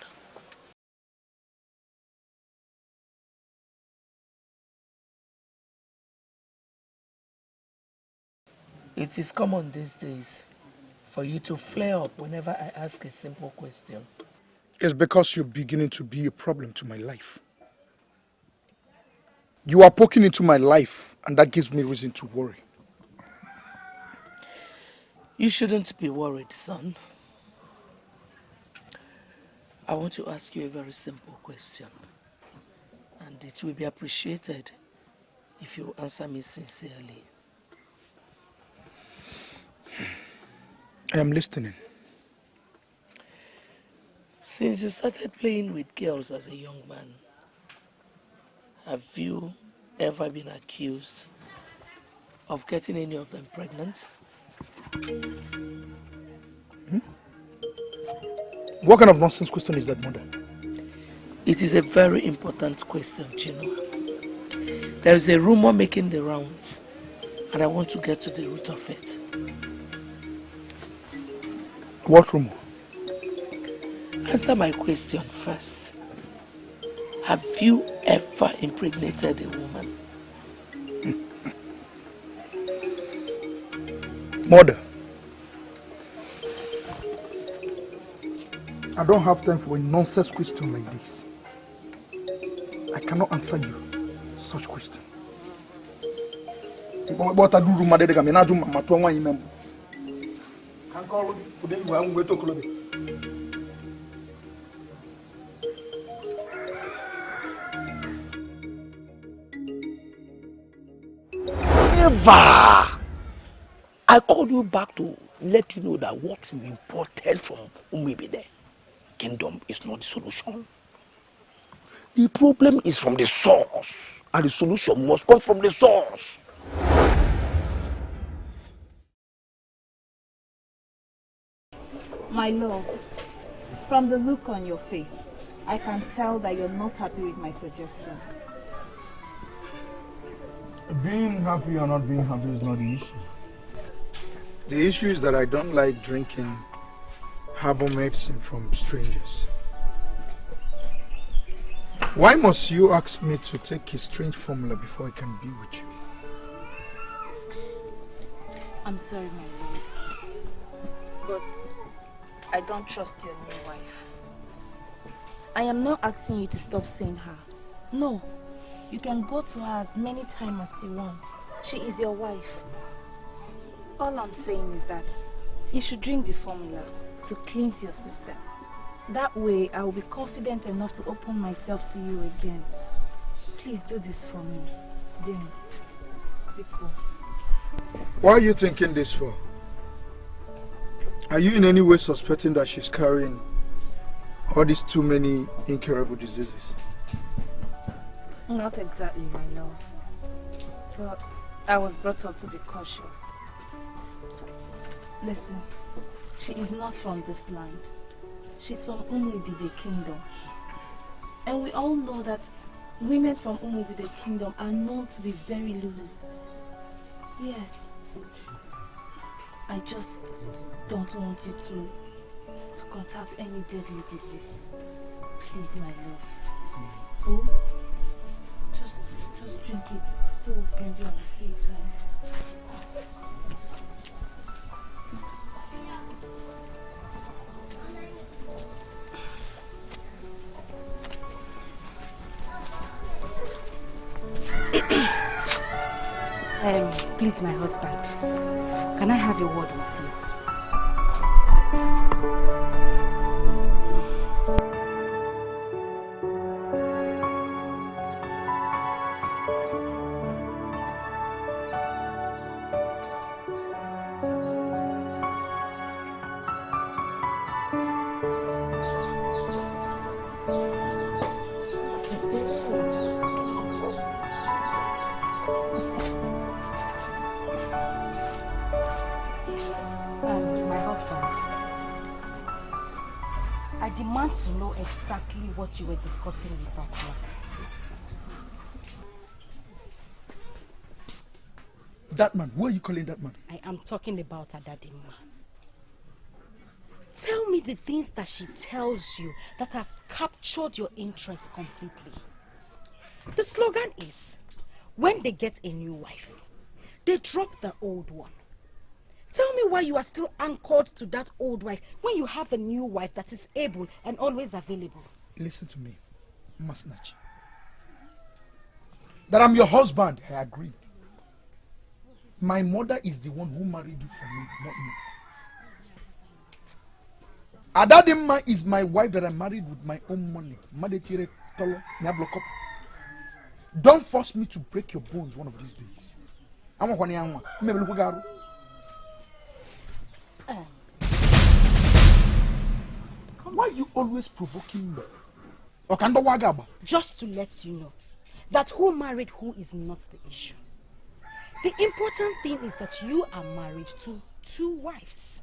It is common these days for you to flare up whenever I ask a simple question. It's because you're beginning to be a problem to my life. You are poking into my life, and that gives me reason to worry. You shouldn't be worried, son. I want to ask you a very simple question, and it will be appreciated if you answer me sincerely. I am listening. Since you started playing with girls as a young man, have you ever been accused of getting any of them pregnant? What kind of nonsense question is that, mother? It is a very important question, Chino. There is a rumor making the rounds, and I want to get to the root of it. What rumor? Answer my question first. Have you ever impregnated a woman? Mother, I don't have time for a nonsense question like this. I cannot answer you such question. What I do, rumor de gami na do matu anwa yimem. Kan call ode you am we to Okoli. Never! I called you back to let you know that what you imported from Umibide Kingdom is not the solution. The problem is from the source, and the solution must come from the source. My love, from the look on your face, I can tell that you're not happy with my suggestions. Being happy or not being happy is not the issue. The issue is that I don't like drinking herbal medicine from strangers. Why must you ask me to take a strange formula before I can be with you? I'm sorry, my love, but I don't trust your new wife. I am not asking you to stop seeing her. No, you can go to her as many times as you want. She is your wife. All I'm saying is that you should drink the formula to cleanse your system. That way, I will be confident enough to open myself to you again. Please do this for me. Then, be cool. Why are you thinking this for? Are you in any way suspecting that she's carrying all these too many incurable diseases? Not exactly, my love. But I was brought up to be cautious. Listen, she is not from this land. She's from Umibide Kingdom. And we all know that women from Umibide Kingdom are known to be very loose. Yes. I just don't want you to contact any deadly disease. Please, my love. Oh, just drink it so we can be on the safe side. Please, my husband, can I have a word with you? To know exactly what you were discussing with that That man, who are you calling that man? I am talking about Adadimma. Tell me the things that she tells you that have captured your interest completely. The slogan is, when they get a new wife, they drop the old one. Tell me why you are still anchored to that old wife when you have a new wife that is able and always available. Listen to me, Masnachi. That I'm your husband, I agree. My mother is the one who married you for me, not me. Adadimma is my wife that I married with my own money. Don't force me to break your bones one of these days. Why are you always provoking me? Just to let you know that who married who is not the issue. The important thing is that you are married to 2 wives.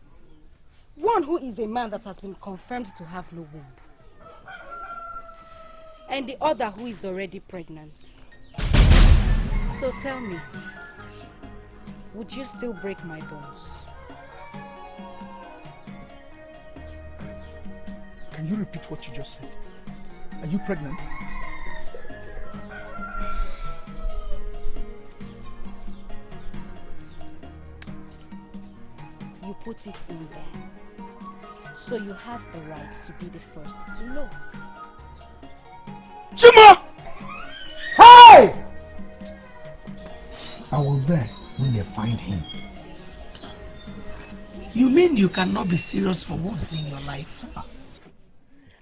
One who is a man that has been confirmed to have no womb. And the other who is already pregnant. So tell me, would you still break my bones? Can you repeat what you just said? Are you pregnant? You put it in there. So you have the right to be the first to know. Chima! Hey! I was there when they find him. You mean you cannot be serious for once in your life?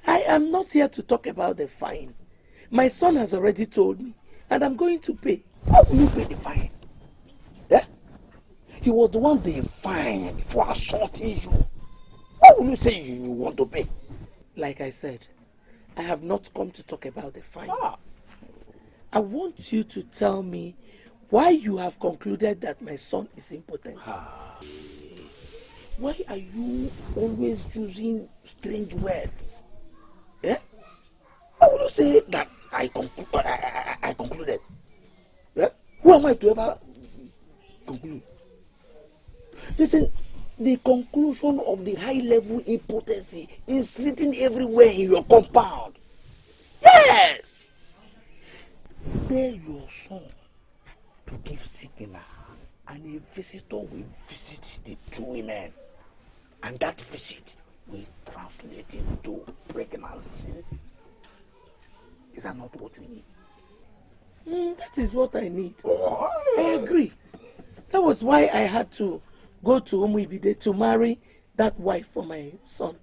I am not here to talk about the fine. My son has already told me, and I'm going to pay. How will you pay the fine? Yeah? He was the one they fined for assaulting you. Why will you say you want to pay? Like I said, I have not come to talk about the fine. I want you to tell me why you have concluded that my son is impotent. Why are you always using strange words? Eh? Why will you say that I concluded? Eh? Who am I to ever conclude? Listen, the conclusion of the high-level impotency is written everywhere in your compound. Yes! Tell your son to give signal, and a visitor will visit the 2 women. And that visit will translate into pregnancy. Is that not what you need? That is what I need. I agree. That was why I had to go to Umuibide to marry that wife for my son.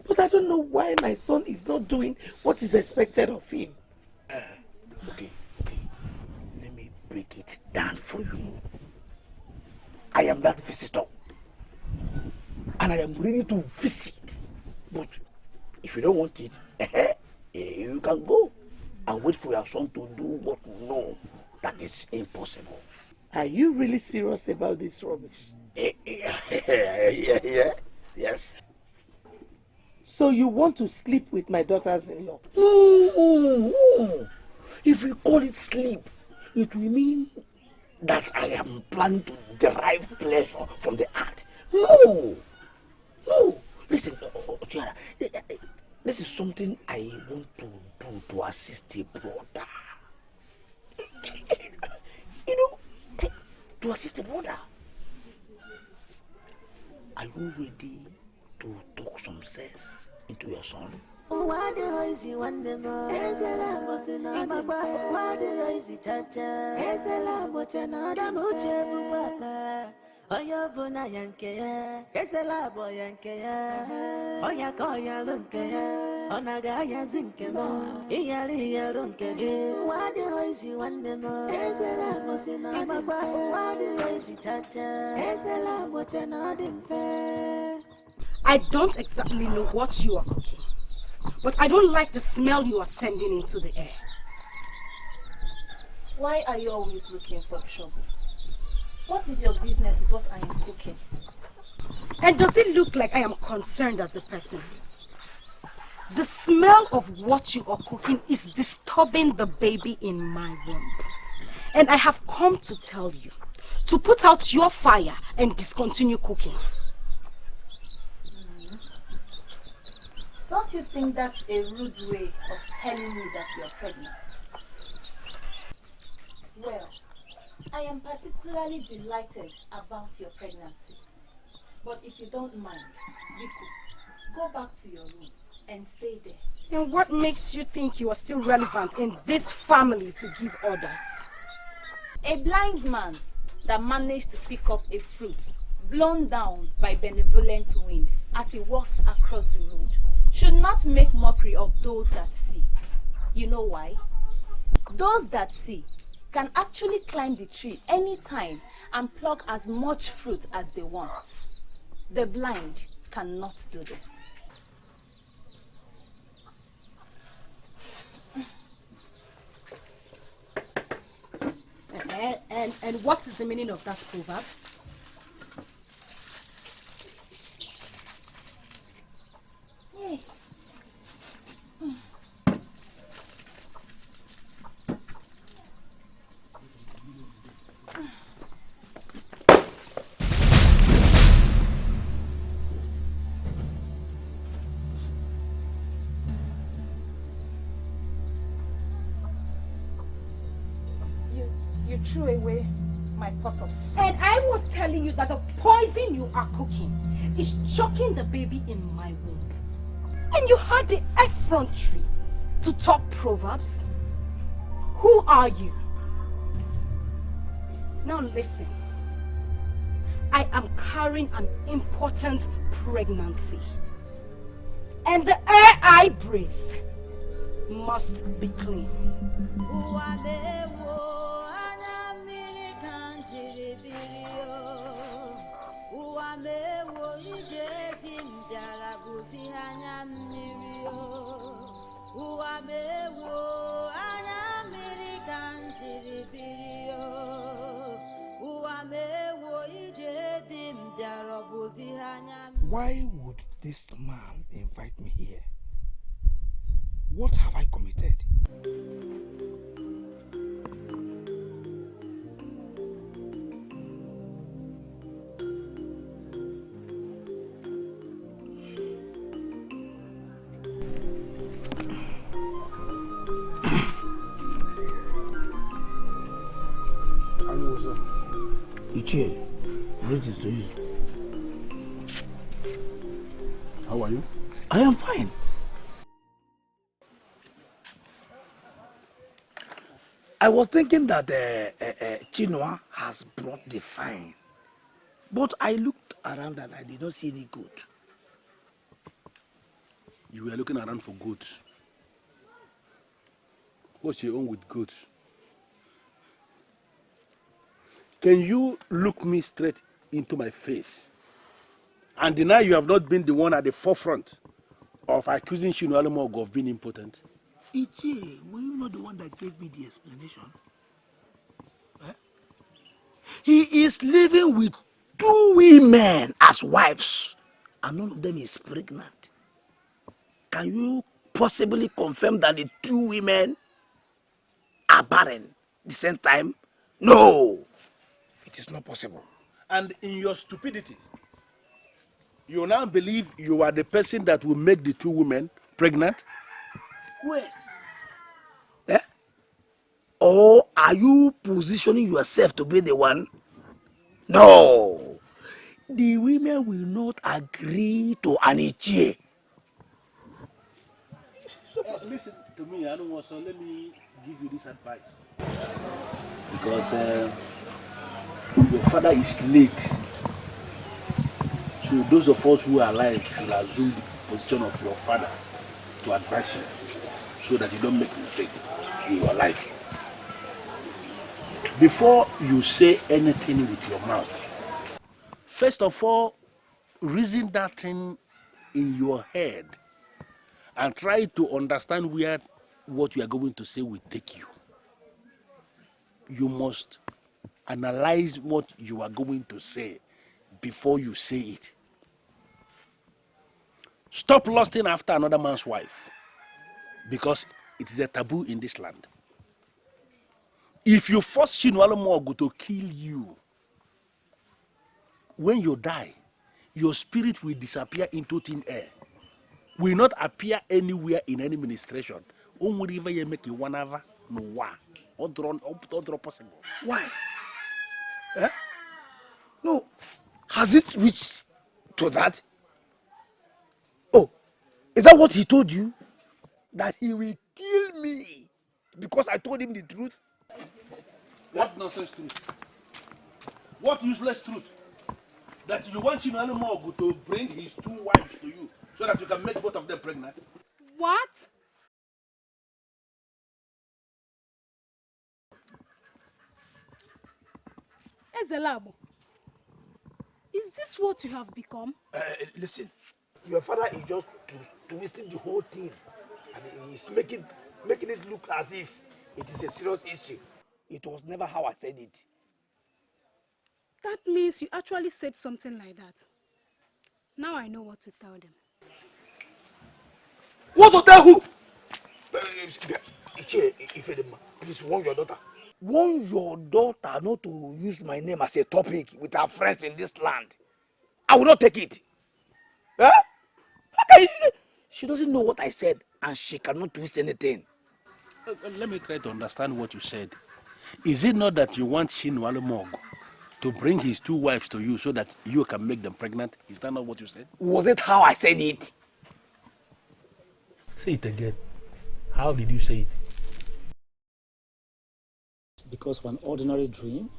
But I don't know why my son is not doing what is expected of him. Okay. Let me break it down for you. I am that visitor. And I am ready to visit. But if you don't want it, you can go and wait for your son to do what you know that is impossible. Are you really serious about this rubbish? Yes. So you want to sleep with my daughters-in-law? No. If you call it sleep, it will mean that I am planning to derive pleasure from the act. No. Listen, Chiara, this is something I want to do to assist a brother. You know, to assist a brother. Are you ready to talk some sense into your son? Oya bona yanke ya, kesela bo yanke ya. Oya koya lunke ya, onaga ya zinke mo. Iyali ya lunke ge. Wadi hoisi wande mo. Kesela bo sina imagwa. Wadi hoisi chacha. Kesela bo chana dimfe. I don't exactly know what you are cooking, but I don't like the smell you are sending into the air. Why are you always looking for trouble? What is your business with what I am cooking? And does it look like I am concerned as a person? The smell of what you are cooking is disturbing the baby in my womb. And I have come to tell you to put out your fire and discontinue cooking. Don't you think that's a rude way of telling me that you're pregnant? Well, I am particularly delighted about your pregnancy. But if you don't mind, Biko, go back to your room and stay there. And what makes you think you are still relevant in this family to give orders? A blind man that managed to pick up a fruit blown down by benevolent wind as he walks across the road should not make mockery of those that see. You know why? Those that see can actually climb the tree anytime and pluck as much fruit as they want. The blind cannot do this. And what is the meaning of that proverb? Hey. You threw away my pot of soup. And I was telling you that the poison you are cooking is choking the baby in my womb. And you had the effrontery to talk proverbs? Who are you? Now listen. I am carrying an important pregnancy. And the air I breathe must be clean. Why would this man invite me here? What have I committed? Ichie, greetings to you. How are you? I am fine. I was thinking that Chinua has brought the fine, but I looked around and I did not see any goat. You were looking around for goats. What's your own with goats? Can you look me straight into my face and deny you have not been the one at the forefront of accusing Chinua Alumog of being impotent? Ichie, were you not the one that gave me the explanation? Eh? He is living with 2 women as wives, and none of them is pregnant. Can you possibly confirm that the 2 women are barren at the same time? No, it is not possible. And in your stupidity, you now believe you are the person that will make the 2 women pregnant? Who else? Eh? Or are you positioning yourself to be the one? No. The women will not agree to an Ichie. So, listen to me, I don't want so let me give you this advice. Because your father is late. So those of us who are alive should assume the position of your father to advise you so that you don't make mistake in your life. Before you say anything with your mouth, first of all, reason that thing in your head and try to understand where what you are going to say will take you. You must analyze what you are going to say before you say it. Stop lusting after another man's wife, because it is a taboo in this land. If you force Chinua Alumog to kill you, when you die, your spirit will disappear into thin air. Will not appear anywhere in any ministration. Only if you make it whenever, no wa, or draw possible. Why? Eh? No. Has it reached to that? Oh, is that what he told you? That he will kill me because I told him the truth? What nonsense truth? What useless truth? That you want Chinalomogu to bring his 2 wives to you so that you can make both of them pregnant? What? Ezelabo, is this what you have become? Listen, your father is just twisting the whole thing, and he's making it look as if it is a serious issue. It was never how I said it. That means you actually said something like that. Now I know what to tell them. What to tell who? Please warn your daughter. Warn your daughter not to use my name as a topic with her friends in this land. I will not take it. Huh? She doesn't know what I said, and she cannot twist anything. Let me try to understand what you said. Is it not that you want Chinalomogu to bring his 2 wives to you so that you can make them pregnant? Is that not what you said? Was it how I said it? Say it again. How did you say it? Because of an ordinary dream?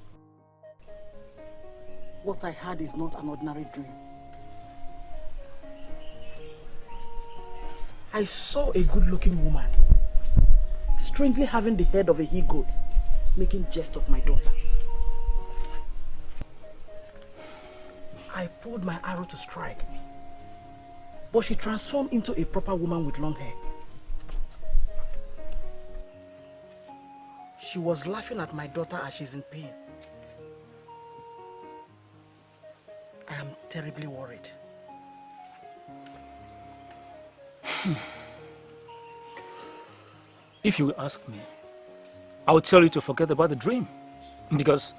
What I had is not an ordinary dream. I saw a good-looking woman, strangely having the head of a he-goat, making jest of my daughter. I pulled my arrow to strike, but she transformed into a proper woman with long hair. She was laughing at my daughter as she's in pain. I am terribly worried. If you ask me, I will tell you to forget about the dream because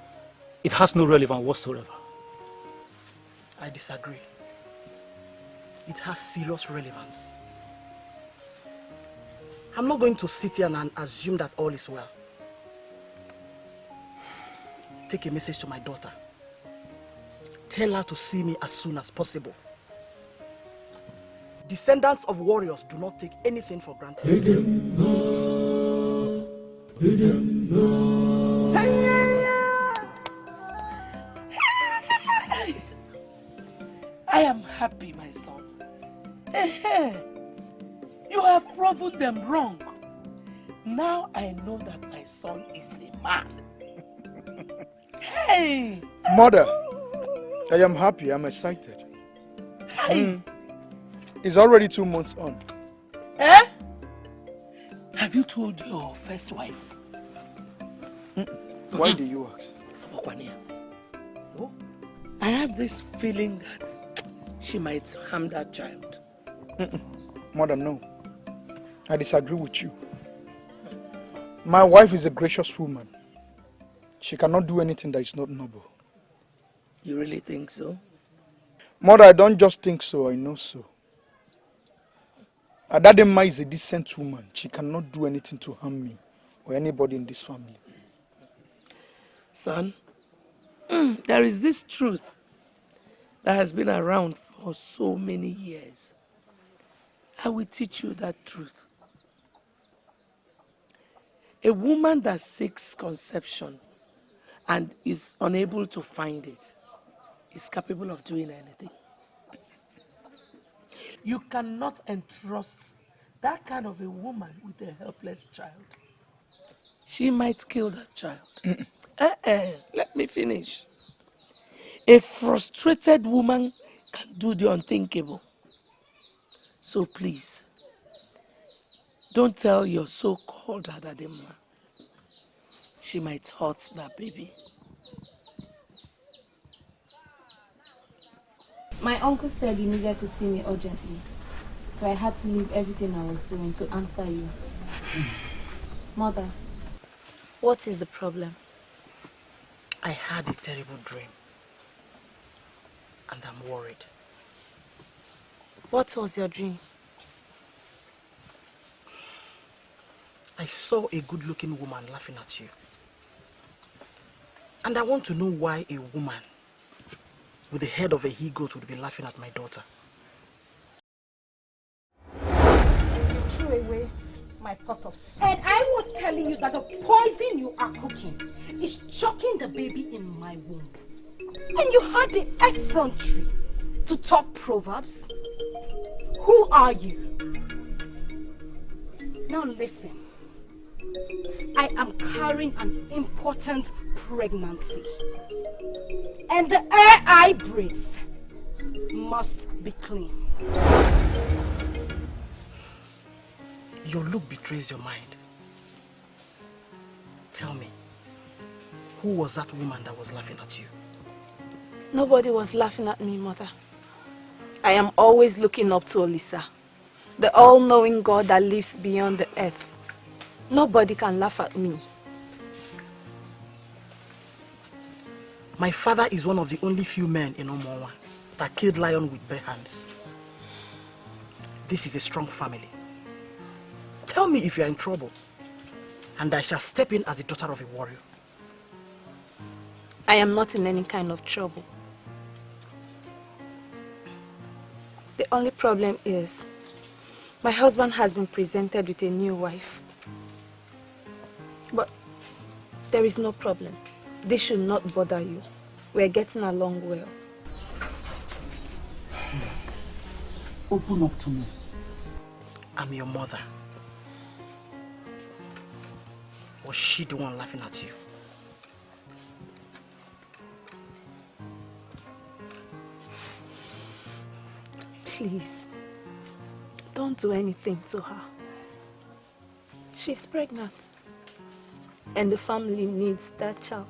it has no relevance whatsoever. I disagree. It has serious relevance. I'm not going to sit here and assume that all is well. Take a message to my daughter. Tell her to see me as soon as possible. Descendants of warriors do not take anything for granted. I am happy, my son. You have proven them wrong. Now I know that my son is a man. Hey! Mother, I am happy. I'm excited. Hey! It's already 2 months on. Eh? Have you told your first wife? Why do you ask? Oh, I have this feeling that she might harm that child. Mother, no. I disagree with you. My wife is a gracious woman. She cannot do anything that is not noble. You really think so? Mother, I don't just think so, I know so. Adadema is a decent woman. She cannot do anything to harm me or anybody in this family. Son, there is this truth that has been around for so many years. I will teach you that truth. A woman that seeks conception and is unable to find it is capable of doing anything. You cannot entrust that kind of a woman with a helpless child. She might kill that child. Let me finish. A frustrated woman can do the unthinkable. So please, don't tell your so-called Adadema. She might hurt that baby. My uncle said you needed to see me urgently, so I had to leave everything I was doing to answer you. Mother, what is the problem? I had a terrible dream. and I'm worried. What was your dream? I saw a good-looking woman laughing at you. And I want to know why a woman with the head of a he-goat would be laughing at my daughter. You threw away my pot of soup. And I was telling you that the poison you are cooking is choking the baby in my womb. And you had the effrontery to talk proverbs? Who are you? Now listen. I am carrying an important pregnancy. And the air I breathe must be clean. Your look betrays your mind. Tell me, who was that woman that was laughing at you? Nobody was laughing at me, Mother. I am always looking up to Olisa, the all-knowing God that lives beyond the earth. Nobody can laugh at me. My father is one of the only few men in Omowa that killed lion with bare hands. This is a strong family. Tell me if you are in trouble, and I shall step in as the daughter of a warrior. I am not in any kind of trouble. The only problem is, my husband has been presented with a new wife. But there is no problem. This should not bother you. We are getting along well. Open up to me. I'm your mother. Was she the one laughing at you? Please, don't do anything to her. She's pregnant. And the family needs that child.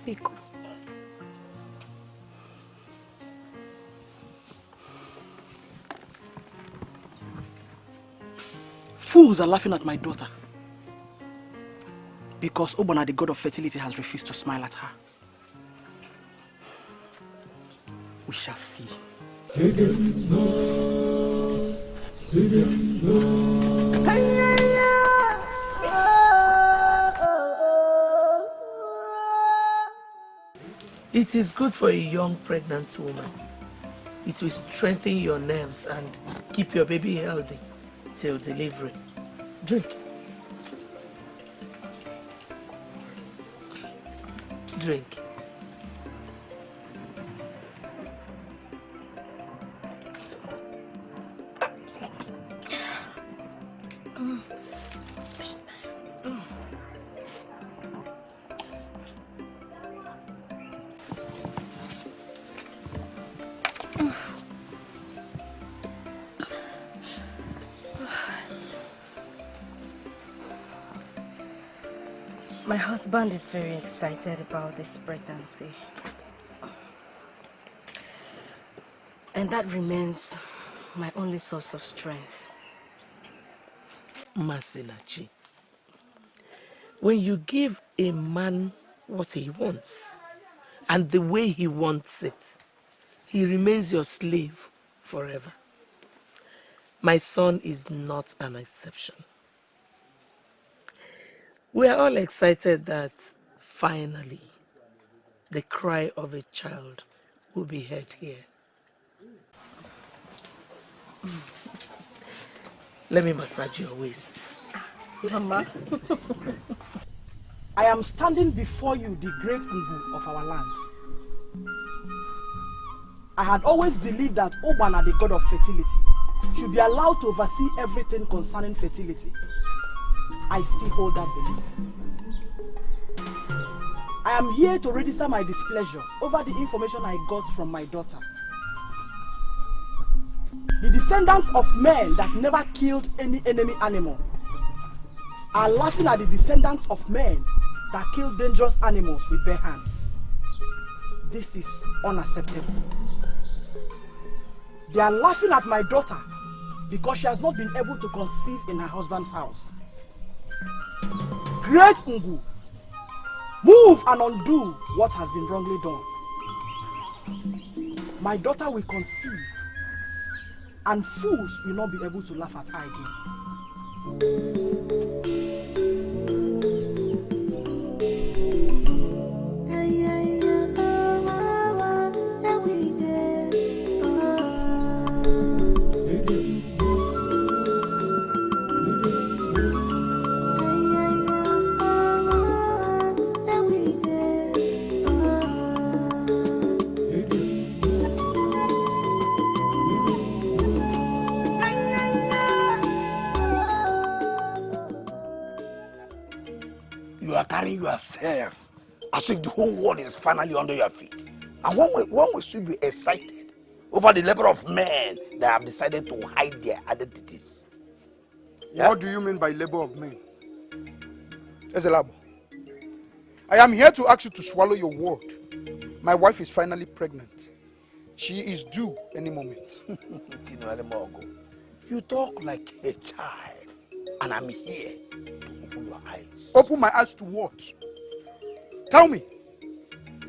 Biko. Fools are laughing at my daughter because Obana, the god of fertility, has refused to smile at her. We shall see. It is good for a young pregnant woman. It will strengthen your nerves and keep your baby healthy till delivery. Drink. Drink. My husband is very excited about this pregnancy. And that remains my only source of strength. Masinachi, when you give a man what he wants and the way he wants it, he remains your slave forever. My son is not an exception. We are all excited that finally the cry of a child will be heard here. Let me massage your waist. Mama, I am standing before you, the great Ugu of our land. I had always believed that Obana, the god of fertility, should be allowed to oversee everything concerning fertility. I still hold that belief. I am here to register my displeasure over the information I got from my daughter. The descendants of men that never killed any enemy animal are laughing at the descendants of men that kill dangerous animals with bare hands. This is unacceptable. They are laughing at my daughter because she has not been able to conceive in her husband's house. Great Ngu, move and undo what has been wrongly done. my daughter will conceive, and fools will not be able to laugh at her again. You are carrying yourself as if the whole world is finally under your feet. And one way should be excited over the level of men that have decided to hide their identities. Yeah? What do you mean by labor of men? Ezelabo, I am here to ask you to swallow your word. My wife is finally pregnant. She is due any moment. You talk like a child, and I'm here to open your eyes. Open my eyes to what? Tell me.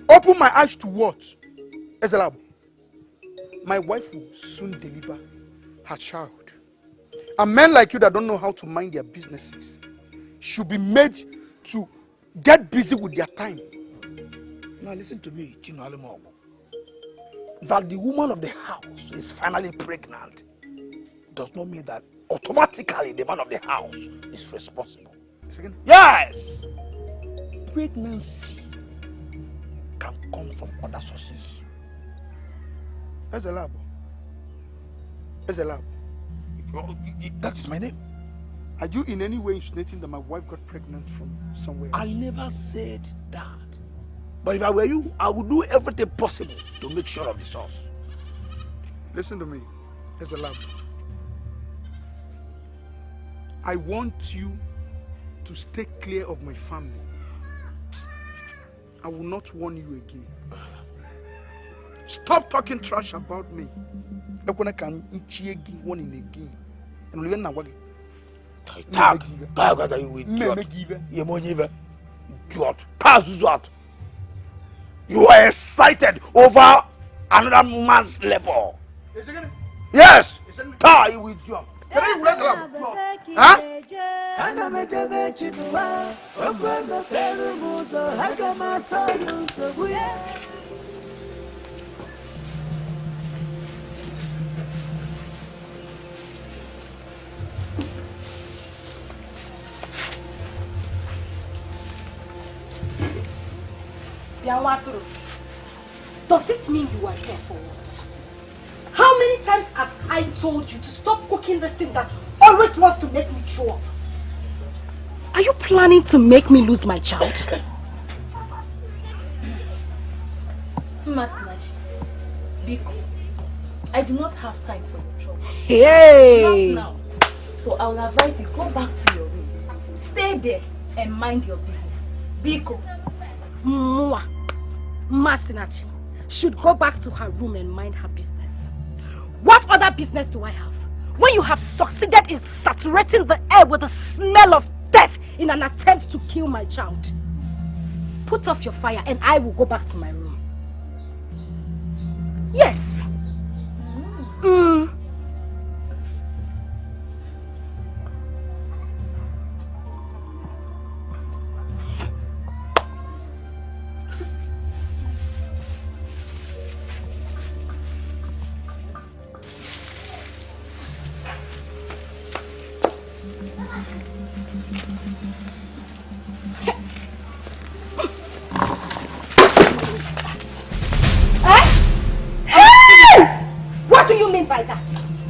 Open my eyes to what? Ezelabo, my wife will soon deliver her child. And men like you that don't know how to mind their businesses should be made to get busy with their time. Now listen to me, Chino Alimogo. That the woman of the house is finally pregnant does not mean that automatically the man of the house is responsible. Yes! Pregnancy can come from other sources. Ezelabo. That is my name. Are you in any way insinuating that my wife got pregnant from somewhere else? I never said that. But if I were you, I would do everything possible to make sure of the source. Listen to me, Ezelabo. I want you to stay clear of my family. I will not warn you again. Stop talking trash about me. You are excited over another man's level. Yes! Die with you. Huh? Does it mean you are here for what? How many times have I told you to stop cooking this thing that always wants to make me throw up? Are you planning to make me lose my child? Masinachi, Biko, I do not have time for your trouble. Hey! Not now. So I will advise you, go back to your room. Stay there and mind your business. Biko, Masinachi should go back to her room and mind her business. What other business do I have? When you have succeeded in saturating the air with the smell of death in an attempt to kill my child. Put off your fire and I will go back to my room. Yes. What do you mean by that?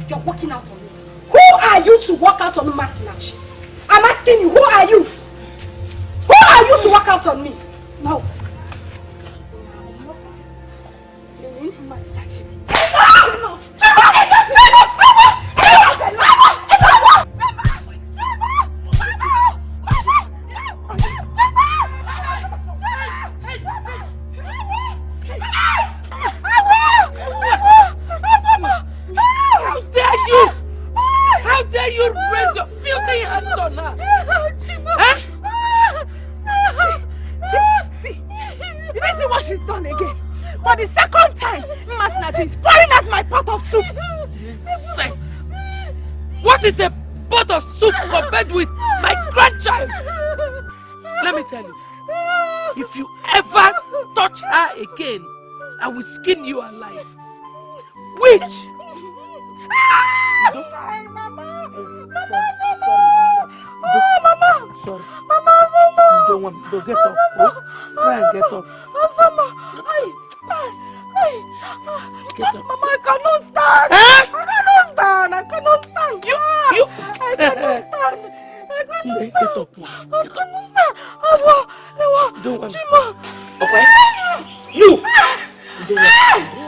You're walking out on me. Who are you to walk out on me, Masinachi? I'm asking you, who are you? Who are you to walk out on me? No. Masinachi. How dare you raise your filthy hands on her? See, you didn't see what she's done again. For the second time, Masinachi is pouring out my pot of soup. Say, what is a pot of soup compared with my grandchild? Let me tell you, if you ever touch her again, I will skin you alive. Witch! Sorry, Mama. Mama. Sorry. Mama. You don't want me to get up. Oh? Try and get up. Mama. Get up. Mama, I cannot stand. Eh? I cannot stand. You. I cannot stand. Get up. I cannot stand. Don't worry. Chima. Okay? You. Don't worry.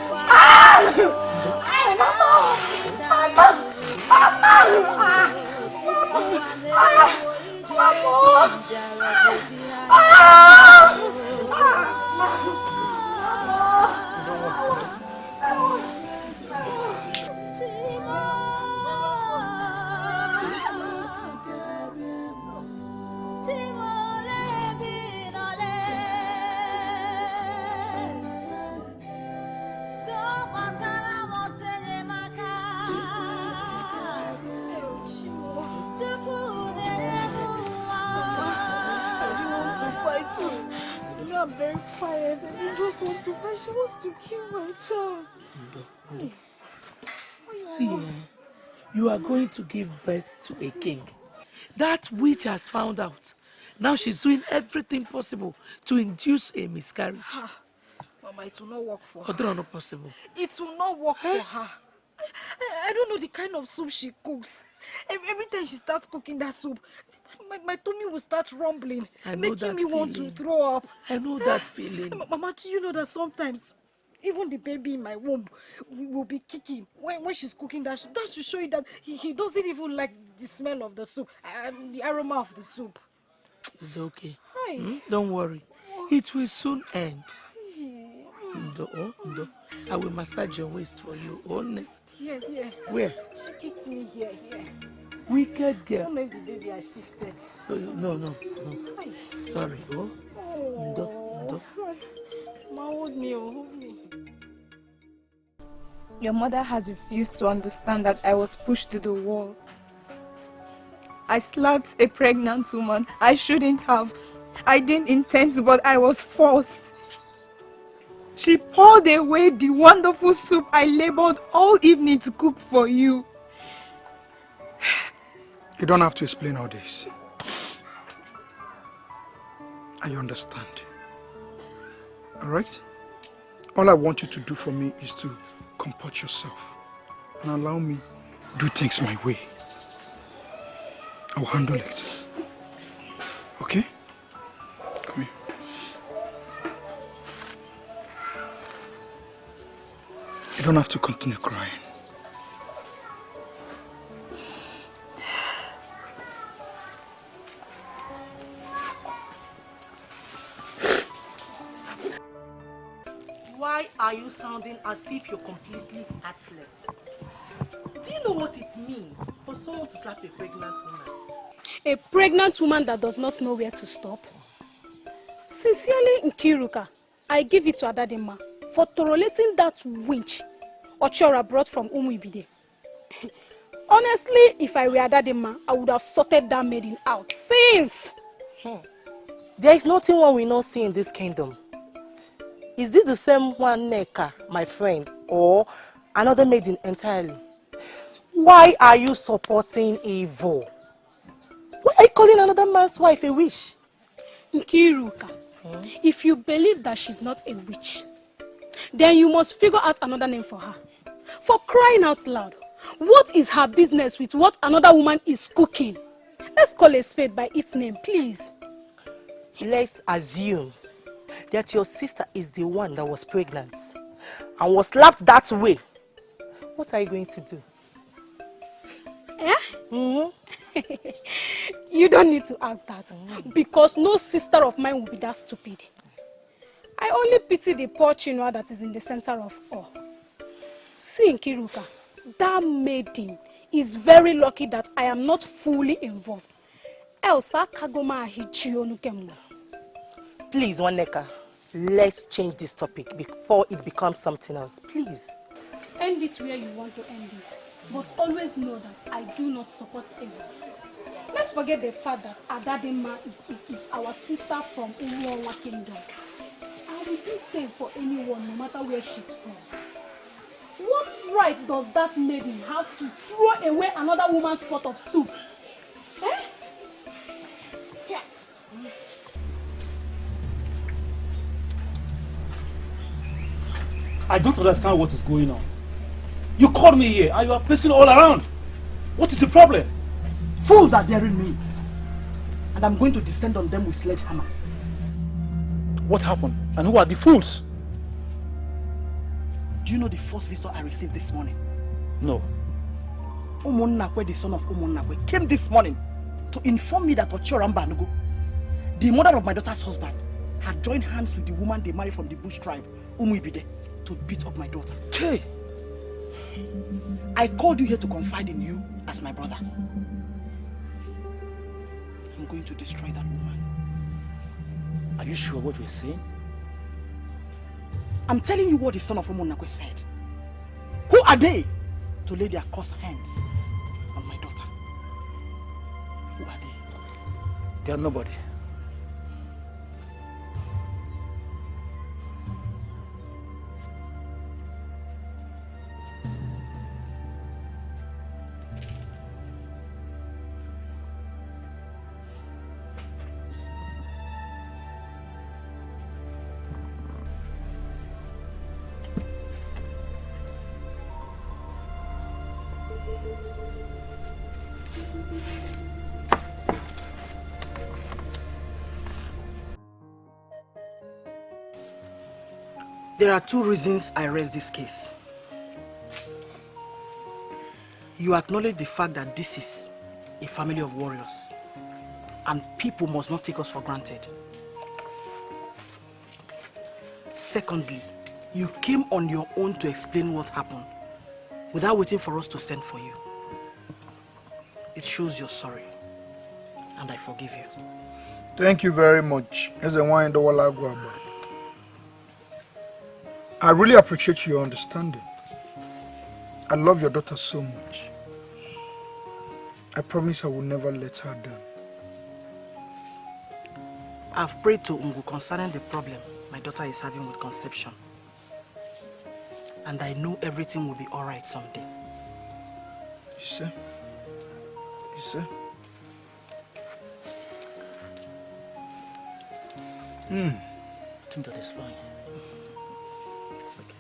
I'm very quiet and I just want to fight. She wants to kill my child. See, you are going to give birth to a king. That witch has found out. Now she's doing everything possible to induce a miscarriage. Mama, it will not work for her. Or not possible. It will not work for her. I don't know the kind of soup she cooks. Every time she starts cooking that soup, my tummy will start rumbling, making me want to throw up. I know that feeling. Mama, do you know that sometimes even the baby in my womb will be kicking when she's cooking that? That should show you that he doesn't even like the smell of the soup and the aroma of the soup. It's okay. Don't worry. It will soon end. Ndo. I will massage your waist for you. Here. Where? She kicked me here. Wicked girl. Don't make the baby I shifted. No. Sorry. Ndo. Ma, hold me. Your mother has refused to understand that I was pushed to the wall. I slapped a pregnant woman. I shouldn't have. I didn't intend to, but I was forced. She poured away the wonderful soup I labored all evening to cook for you. You don't have to explain all this. I understand. Alright? All I want you to do for me is to comport yourself and allow me to do things my way. I'll handle it. Okay? Come here. You don't have to continue crying. Why are you sounding as if you're completely heartless? Do you know what it means for someone to slap a pregnant woman? A pregnant woman that does not know where to stop? Sincerely, Nkiruka, I give it to Adadema for tolerating that winch Ochora brought from Umuibide. Honestly, if I were Adadema, I would have sorted that maiden out since. There is nothing one we not see in this kingdom. Is this the same one Neka, my friend, or another maiden entirely? Why are you supporting evil? Why are you calling another man's wife a witch? Nkiruka, if you believe that she's not a witch, then you must figure out another name for her. For crying out loud, what is her business with what another woman is cooking? Let's call a spade by its name, please. Let's assume that your sister is the one that was pregnant and was slapped that way. What are you going to do? You don't need to ask that, because no sister of mine will be that stupid. I only pity the poor Chinua that is in the center of all. See, Nkiruka, that maiden is very lucky that I am not fully involved. Else, Please, Waneka, let's change this topic before it becomes something else. Please. End it where you want to end it. But always know that I do not support evil. Let's forget the fact that Adadema is our sister from Umuowa Kingdom. I will feel safe for anyone, no matter where she's from. What right does that maiden have to throw away another woman's pot of soup? Eh? Yeah. I don't understand what is going on. You called me here and you are pacing all around. What is the problem? Fools are daring me. And I'm going to descend on them with sledgehammer. What happened? And who are the fools? Do you know the first visitor I received this morning? No. Umunnakwe, the son of Umunnakwe, came this morning to inform me that Ochiora Mbanugo, the mother of my daughter's husband, had joined hands with the woman they married from the bush tribe, Umuibide, to beat up my daughter. Che! I called you here to confide in you as my brother. I'm going to destroy that woman. Are you sure what you're saying? I'm telling you what the son of Umunnakwe said. Who are they to lay their cursed hands on my daughter? Who are they? They are nobody. There are two reasons I raise this case. You acknowledge the fact that this is a family of warriors, and people must not take us for granted. Secondly, you came on your own to explain what happened, without waiting for us to send for you. It shows you're sorry, and I forgive you. Thank you very much. I really appreciate your understanding. I love your daughter so much. I promise I will never let her down. I've prayed to Ungu concerning the problem my daughter is having with conception. And I know everything will be alright someday. You see? You see? I think that is fine. It's okay.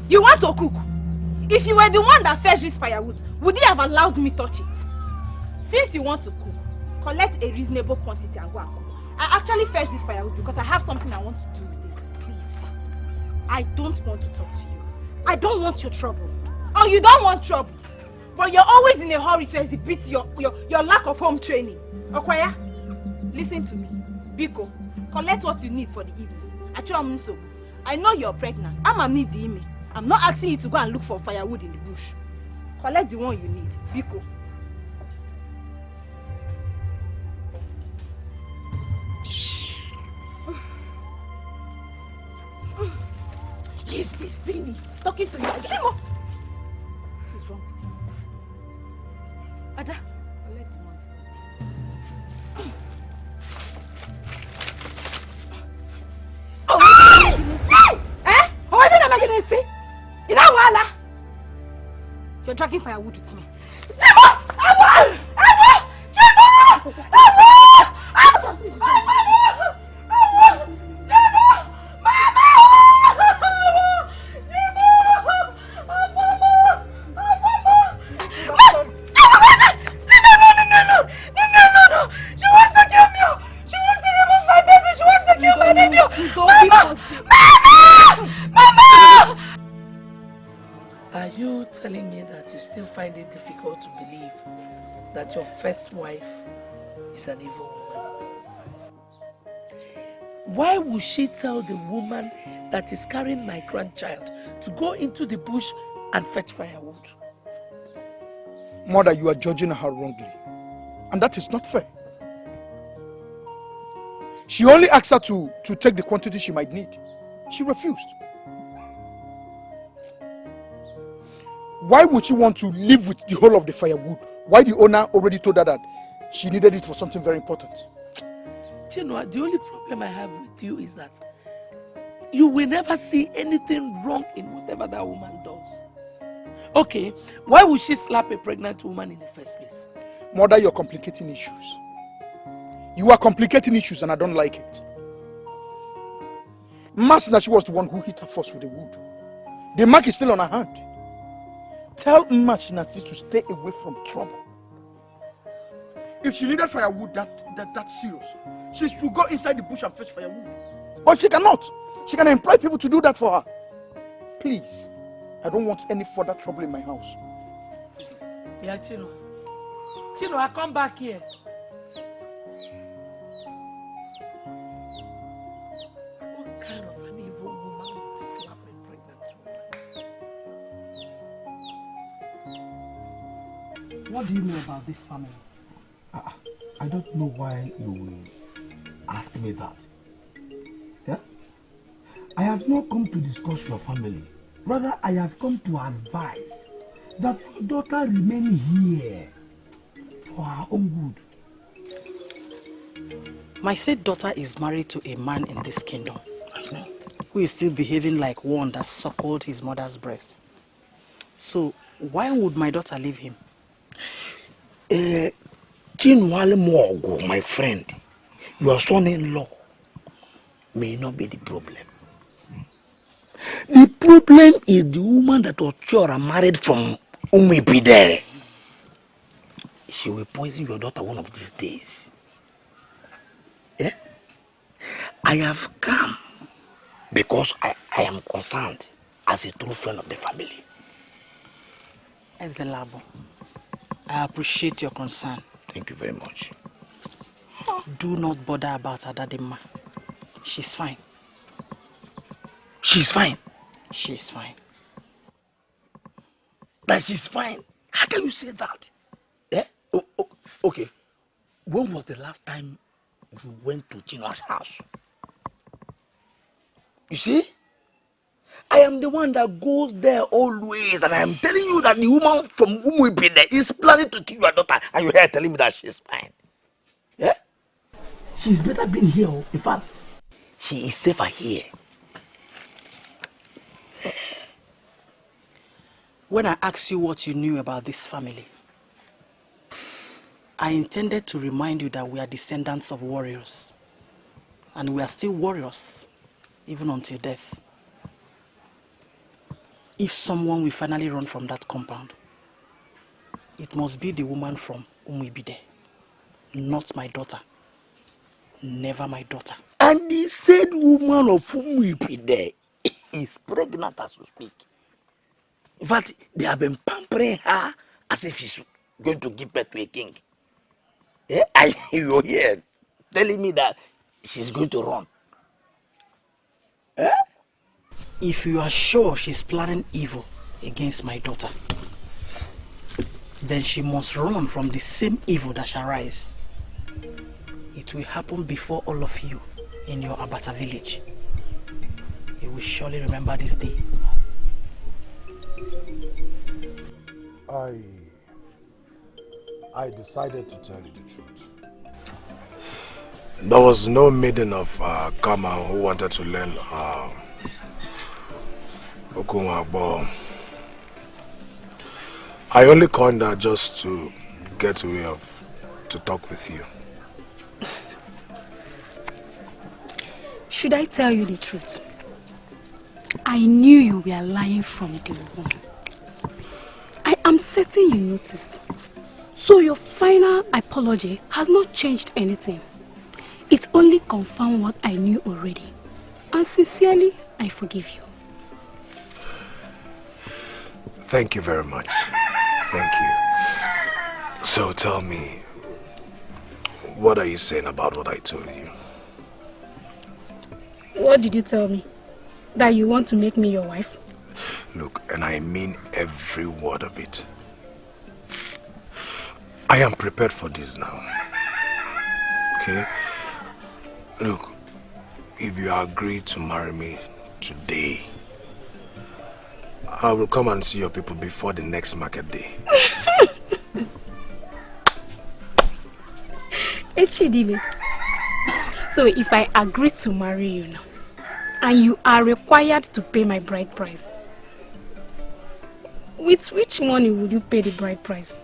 You want to cook? If you were the one that fetched this firewood, would you have allowed me touch it? Since you want to cook, collect a reasonable quantity and go and cook. I actually fetched this firewood because I have something I want to do with it. Please. I don't want to talk to you. I don't want your trouble. Oh, you don't want trouble. But you're always in a hurry to exhibit your lack of home training. Okwaya, listen to me. Biko, collect what you need for the evening. I know you're pregnant. I'm need the email. I'm not asking you to go and look for firewood in the bush. Collect the one you need. Biko. Leave this thing. Talking to you. Shimo. What is wrong with you? Ada, collect the one you need. Oh, eh? Oh, I'm not going to say. You know what? You're dragging firewood with me. Jimo! I want! Jimo! Are you telling me that you still find it difficult to believe that your first wife is an evil woman? Why would she tell the woman that is carrying my grandchild to go into the bush and fetch firewood? Mother, you are judging her wrongly. And that is not fair. She only asked her to take the quantity she might need. She refused. Why would she want to live with the whole of the firewood? Why the owner already told her that she needed it for something very important? Chinua, the only problem I have with you is that you will never see anything wrong in whatever that woman does. Okay, why would she slap a pregnant woman in the first place? Mother, you're complicating issues. You are complicating issues and I don't like it. Masinachi was the one who hit her first with the wood. The mark is still on her hand. Tell Masinachi to stay away from trouble. If she needed firewood, that's serious. She should go inside the bush and fetch firewood. But she cannot. She can employ people to do that for her. Please, I don't want any further trouble in my house. Yeah, Chino. Chino, I come back here. What kind of an evil woman would slap a pregnant woman? What do you know about this family? I don't know why you will ask me that. Yeah? I have not come to discuss your family. Rather, I have come to advise that your daughter remain here for her own good. My said daughter is married to a man in this kingdom who is still behaving like one that suckled his mother's breast. So, why would my daughter leave him? Chinwale Mogo, my friend, your son-in-law may not be the problem. The problem is the woman that Ochora married from Umibide. She will poison your daughter one of these days. Yeah? I have come because I am concerned as a true friend of the family. Ezelabo, I appreciate your concern. Thank you very much. Do not bother about Adadimma. She's fine. She's fine? She's fine. That she's fine? How can you say that? Eh? Okay. When was the last time you went to Chino's house? You see? I am the one that goes there always, and I am telling you that the woman from Umuibide is planning to kill your daughter, and you're here telling me that she's fine. Yeah? She's better been here. In fact, she is safer here. When I asked you what you knew about this family, I intended to remind you that we are descendants of warriors. And we are still warriors, even until death. If someone will finally run from that compound, it must be the woman from Umuibide, not my daughter. never my daughter. And the said woman of whom we be there is pregnant as we speak. In fact, they have been pampering her as if she's going to give birth to a king. Yeah, you're here telling me that she's going to run. Eh? If you are sure she's planning evil against my daughter, then she must run from the same evil that shall rise. It will happen before all of you in your Abata village. You will surely remember this day. I decided to tell you the truth. There was no maiden of Kama who wanted to learn Okunwagbo. I only coined her just to get away to talk with you. Should I tell you the truth? I knew you were lying from day one. I am certain you noticed. So your final apology has not changed anything. It only confirmed what I knew already. And sincerely, I forgive you. Thank you very much. Thank you. So tell me, what are you saying about what I told you? What did you tell me? That you want to make me your wife? Look, and I mean every word of it. I am prepared for this now. Okay? Look, if you agree to marry me today, I will come and see your people before the next market day. Echidime. So if I agree to marry you now, and you are required to pay my bride price, with which money would you pay the bride price?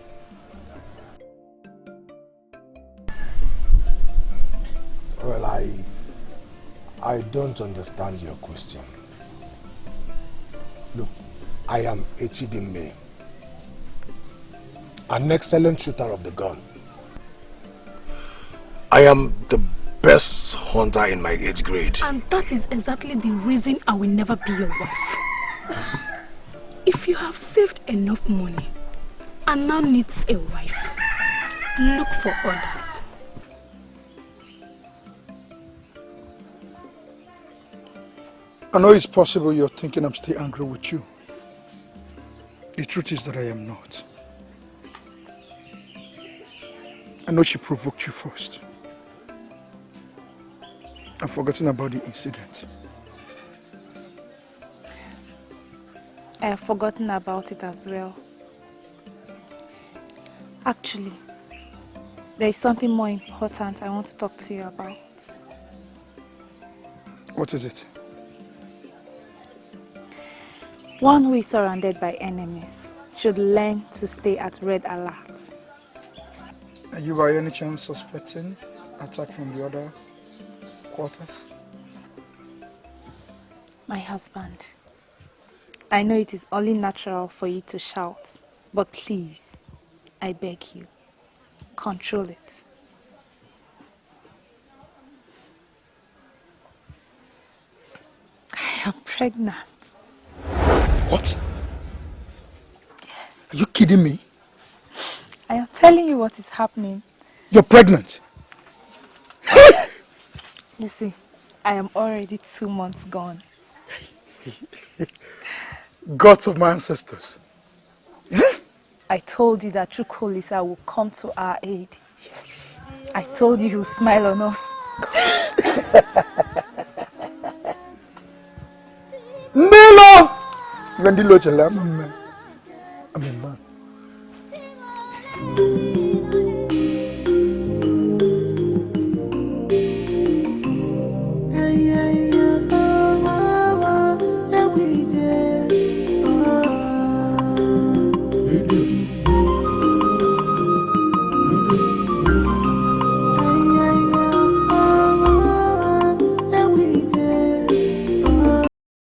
Well, I don't understand your question. Look, I am Echidime, an excellent shooter of the gun. I am the best hunter in my age grade. And that is exactly the reason I will never be your wife. If you have saved enough money and now needs a wife, look for others. I know it's possible you're thinking I'm still angry with you. The truth is that I am not. I know she provoked you first. I've forgotten about the incident. I have forgotten about it as well. Actually, there is something more important I want to talk to you about. What is it? One who is surrounded by enemies should learn to stay at red alert. Are you by any chance suspecting attack from the other quarters? My husband, I know it is only natural for you to shout, but please, I beg you, control it. I am pregnant. What? Yes. Are you kidding me? I am telling you what is happening. You're pregnant? You see, I am already 2 months gone. Gods of my ancestors. I told you that Chukwulisa will come to our aid. Yes. I told you he will smile on us. Milo! Vendilo chela, I'm a man. I'm a man. every day.